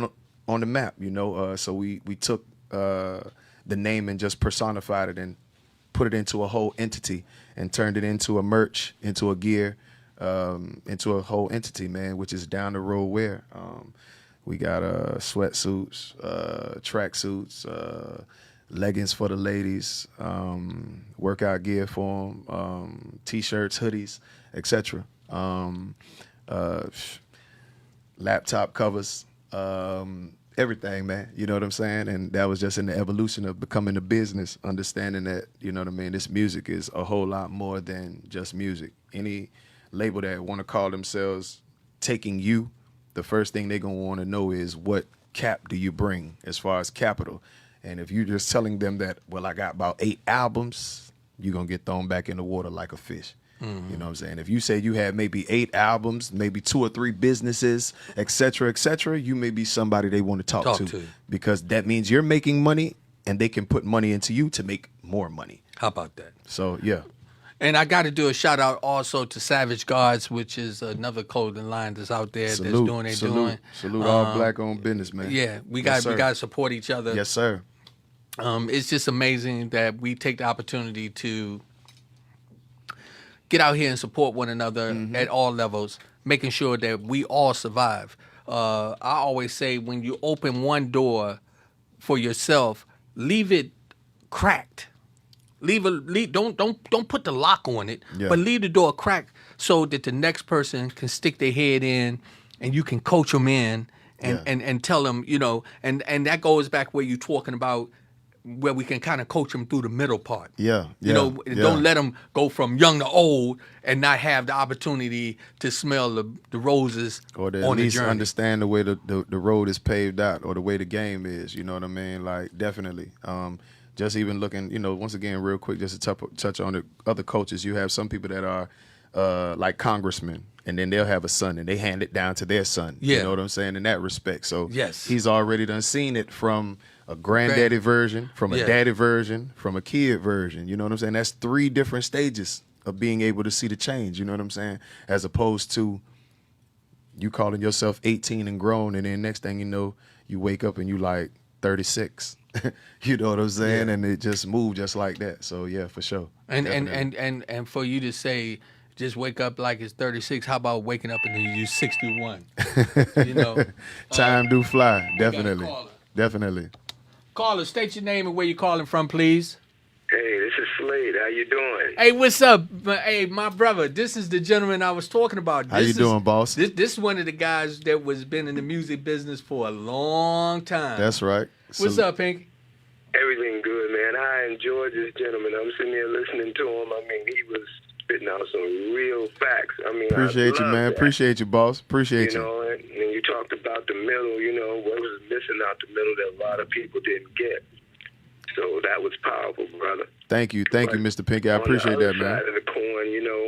on the map, you know. So we took the name and just personified it and put it into a whole entity and turned it into a merch, into a gear, into a whole entity, man, which is down the road wear. We got sweatsuits, tracksuits, leggings for the ladies, workout gear for them, T-shirts, hoodies, etc. Laptop covers, everything, man. You know what I'm saying? And that was just in the evolution of becoming a business, understanding that, you know what I mean, this music is a whole lot more than just music. Any label that want to call themselves Taking You, the first thing they're going to want to know is what cap do you bring as far as capital. And if you're just telling them that, well, I got about 8 albums, you're going to get thrown back in the water like a fish. Mm-hmm. You know what I'm saying? If you say you have maybe 8 albums, maybe 2 or 3 businesses, et cetera, you may be somebody they want to talk to. Because that means you're making money and they can put money into you to make more money. How about that? So, yeah. And I got to do a shout out also to Savage Guards, which is another clothing line that's out there that's doing their doing. Salute all black owned business, man. Yeah, we got to support each other. Yes, sir. It's just amazing that we take the opportunity to get out here and support one another at all levels, making sure that we all survive. I always say when you open one for yourself, leave it cracked. Don't put the lock on it, but leave the door cracked so that the next person can stick their head in and you can coach them in and tell them, you know, and that goes back where you're talking about where we can kind of coach them through the middle part. You know, don't let them go from young to old and not have the opportunity to smell the roses or to on at the least journey. understand the way the road is paved out or the way the game is. You know what I mean? Like, definitely. Just even looking, you know, once again, real quick, just to touch on the other coaches, you have some people that are like congressmen, and then they'll have a son, and they hand it down to their son. You know what I'm saying, in that respect. So he's already done seen it from a granddaddy version, from a daddy version, from a kid version. You know what I'm saying? That's 3 different stages of being able to see the change. You know what I'm saying? As opposed to you calling yourself 18 and grown, and then next thing you know, you wake up and you like 36. You know what I'm saying? And it just moved just like that. So yeah, for sure. And for you to say just wake up like it's 36, how about waking up and you're 61? You know, time do fly. Definitely. Caller, state your name and where you're calling from, please. Hey, this is Slade. How you doing? Hey, what's up? Hey, my brother, this is the gentleman I was talking about. How you doing, boss? This is one of the guys that was been in the music business for a long time. That's right. What's up, Pink? Everything good, man. I enjoyed this gentleman. I'm sitting here listening to him. I mean, he was spitting out some real facts. I mean, appreciate you, man. That. Appreciate you, boss. Appreciate you. You know, and you talked about the middle, you know, what was missing out the middle that a lot of people didn't get. So that was powerful, brother. Thank you, Mr. Pinky. I appreciate that, man. On the other side of the coin, you know,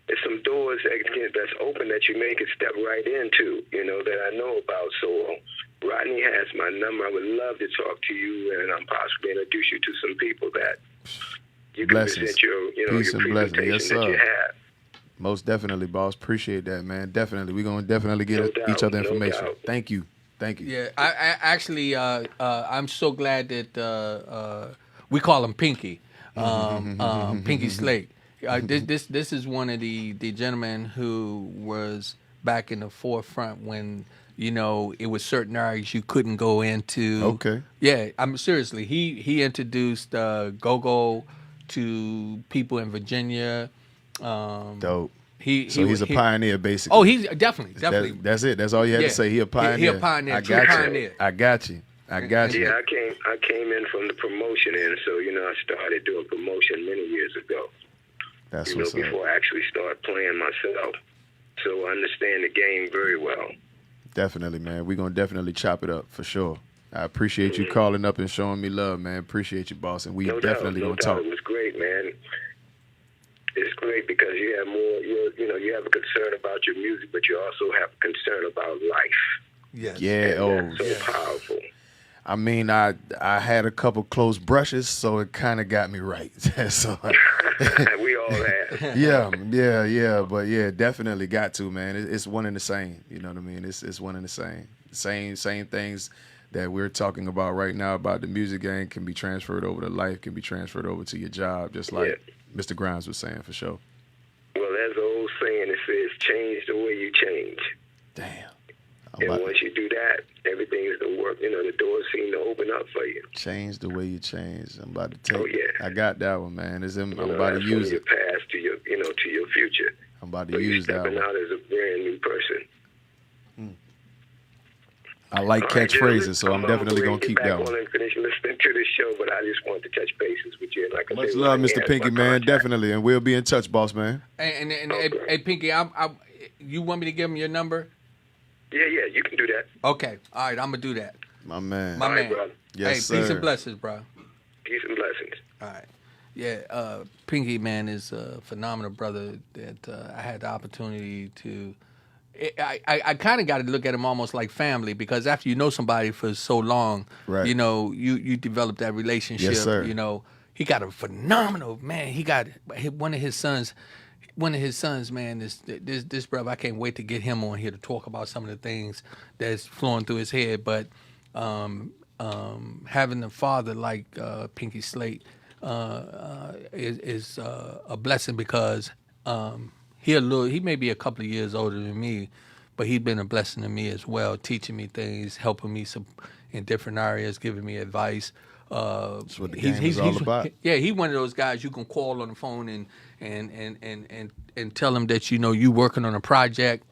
there's some doors that's open that you may could step right into, you know, that I know about. So Rodney has my number. I would love to talk to you and possibly introduce you to some people that you can present your, you know, peace your and presentation blessing. Yes, sir. that you have. Most definitely, boss. Appreciate that, man. Definitely. We're going to definitely get each other information. No doubt. Thank you. Yeah, I actually, I'm so glad that we call him Pinky, Pinky Slate. This is one of the gentlemen who was back in the forefront when it was certain areas you couldn't go into. Okay. Yeah, I'm seriously. He introduced go-go to people in Virginia. Dope. He's a pioneer, basically. Oh, he's definitely. That's it. That's all you had to say. He a pioneer. He a pioneer. I True got pioneer. you. I got you. Yeah, I came in from the promotion end, so I started doing promotion many years ago. That's what's up. Before I actually started playing myself, so I understand the game very well. Definitely, man. We're gonna definitely chop it up for sure. I appreciate you calling up and showing me love, man. Appreciate you, boss, and we definitely gonna talk. It was great, man. It's great because you have more. You have a concern about your music, but you also have a concern about life. Yes. Yeah. That's so powerful. I mean, I had a couple close brushes, so it kind of got me right. So, we all have. Yeah. But yeah, definitely got to, man. It's one and the same. You know what I mean? It's one and the same. Same things that we're talking about right now about the music game can be transferred over to life, can be transferred over to your job, just like Mr. Grimes was saying, for sure. Well, there's an old saying that says, change the way you change. Damn. And once you do that, everything is to work. The doors seem to open up for you. Change the way you change. I'm about to take Oh, yeah. I got that one, man. I'm about to use it. From your past to your, to your future. I'm about to use that one. You're stepping out as a brand new person. I like catchphrases, so I'm definitely going to keep that one. I'm going to finish listening to this show, but I just wanted to touch bases with you. Like Much love, Mr. Pinky, man. Definitely. And we'll be in touch, boss, man. And hey, Pinky, you want me to give him your number? Yeah, you can do that. Okay. All right, I'm going to do that. My man. All right, brother. Yes, hey, peace sir. and blessings, bro. Peace and blessings. All right. Yeah, Pinky, man, is a phenomenal brother that I had the opportunity to... I kind of got to look at him almost like family, because after you know somebody for so long, right. you develop that relationship. Yes, sir. He got a phenomenal, man. He got one of his sons, man. This brother, I can't wait to get him on here to talk about some of the things that's flowing through his head. But having a father like Pinky Slate is a blessing, because he may be a couple of years older than me, but he's been a blessing to me as well, teaching me things, helping me in different areas, giving me advice. That's what the game is all about. Yeah, he's one of those guys you can call on the phone and tell him that you working on a project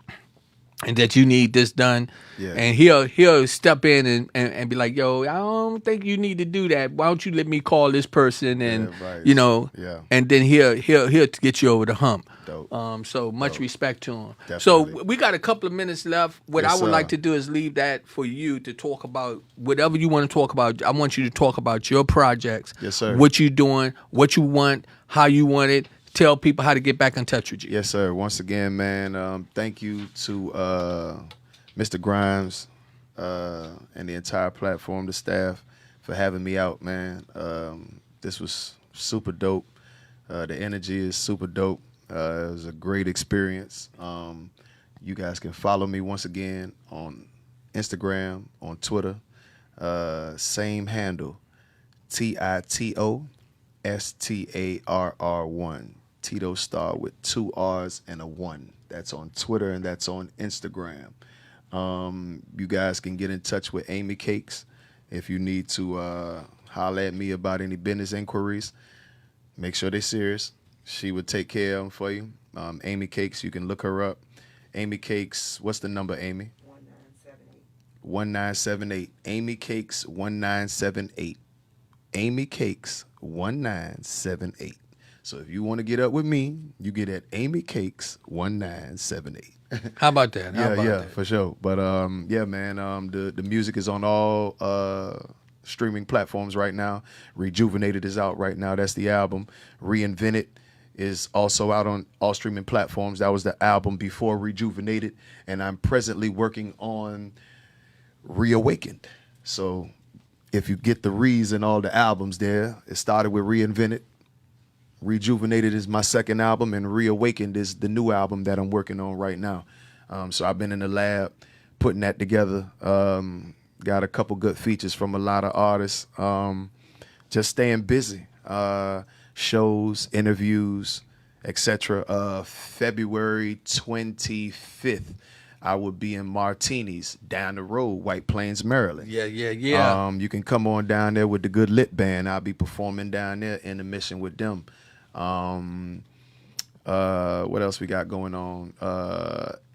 and that you need this done. Yeah. And he'll step in and be like, yo, I don't think you need to do that. Why don't you let me call this person? And right. and then he'll get you over the hump. Dope. So much respect to him. Definitely. So we got a couple of minutes left. What Yes, I would sir. like to do is leave that for you to talk about whatever you want to talk about. I want you to talk about your projects. Yes, sir. What you're doing, what you want, how you want it. Tell people how to get back in touch with you. Yes, sir. Once again, man, thank you to Mr. Grimes and the entire platform, the staff, for having me out, man. This was super dope. The energy is super dope. It was a great experience. You guys can follow me once again on Instagram, on Twitter. Same handle, TitoStarR1. Tito Star with 2 R's and a 1. That's on Twitter and that's on Instagram. You guys can get in touch with Amy Cakes if you need to holler at me about any business inquiries. Make sure they're serious. She would take care of them for you. Amy Cakes, you can look her up. Amy Cakes, what's the number, Amy? 1978. 1978. Amy Cakes 1978. Amy Cakes 1978. So if you want to get up with me, you get at Amy Cakes 1978. How about that? Yeah, for sure. But yeah, man, the music is on all streaming platforms right now. Rejuvenated is out right now. That's the album. Reinvented is also out on all streaming platforms. That was the album before Rejuvenated, and I'm presently working on Reawakened. So if you get the re's in all the albums there, it started with Reinvented. Rejuvenated is my second album, and Reawakened is the new album that I'm working on right now. So I've been in the lab putting that together. Got a couple good features from a lot of artists. Just staying busy. Shows, interviews, etc. February 25th, I will be in Martinis down the road, White Plains, Maryland. Yeah. You can come on down there with the Good Lit Band. I'll be performing down there in the mission with them. What else we got going on?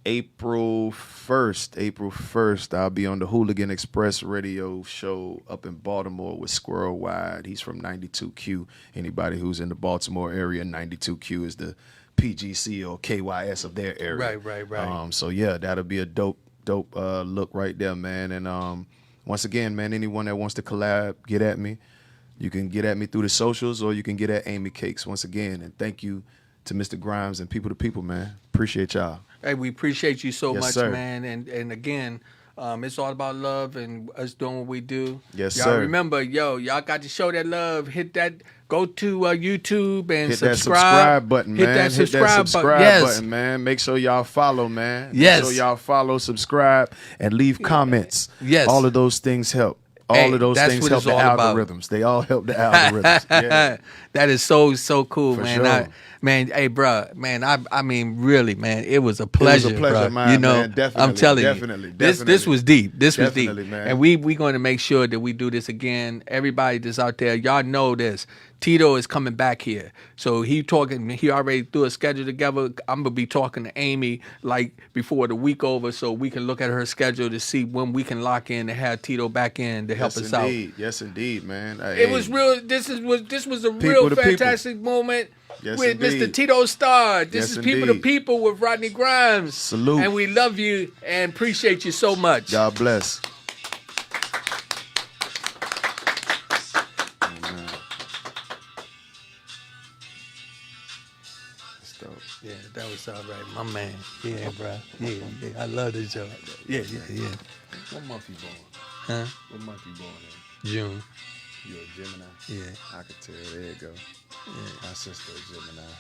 April 1st, I'll be on the Hooligan Express radio show up in Baltimore with Squirrel Wide. He's from 92Q. Anybody who's in the Baltimore area, 92Q is the PGC or KYS of their area. Right. So yeah, that'll be a dope look right there, man. And once again, man, anyone that wants to collab, get at me. You can get at me through the socials, or you can get at Amy Cakes once again. And thank you to Mr. Grimes and People to People, man. Appreciate y'all. Hey, we appreciate you so Yes, much, sir. man. And again, it's all about love and us doing what we do. Yes, y'all sir. Remember, y'all got to show that love. Hit that. Go to YouTube and Hit subscribe. that subscribe button, man. Hit that subscribe button. Button, man. Make sure y'all follow, man. Yes. Make sure y'all follow, subscribe, and leave comments. Yes. All of those things help. Hey, All of those that's things what help it's the all about. algorithms. They all help the algorithms. Yeah. That is so cool, For man. sure. Hey, bro, man. I mean, really, man. It was a pleasure. It was a pleasure, bruh. man. You know, Man. Definitely, I'm telling definitely, you, definitely. this was deep. This was deep, Definitely, man. and we going to make sure that we do this again. Everybody that's out there, y'all know this. Tito is coming back here, so he already threw a schedule together. I'm gonna be talking to Amy like before the week over, so we can look at her schedule to see when we can lock in and have Tito back in to help us out. Yes, indeed, man. It was real. This was a People real to people. fantastic moment Yes, with indeed. Mr. Tito Starr. This Yes, is People to indeed. People with Rodney Grimes. Salute. And we love you and appreciate you so much. God bless. Yeah, that was all right, my man. Yeah, bro. Yeah. I love this job. Yeah. What month you born? Huh? What month you born in? June. You're a Gemini? Yeah. I could tell. There you go. My sister a Gemini.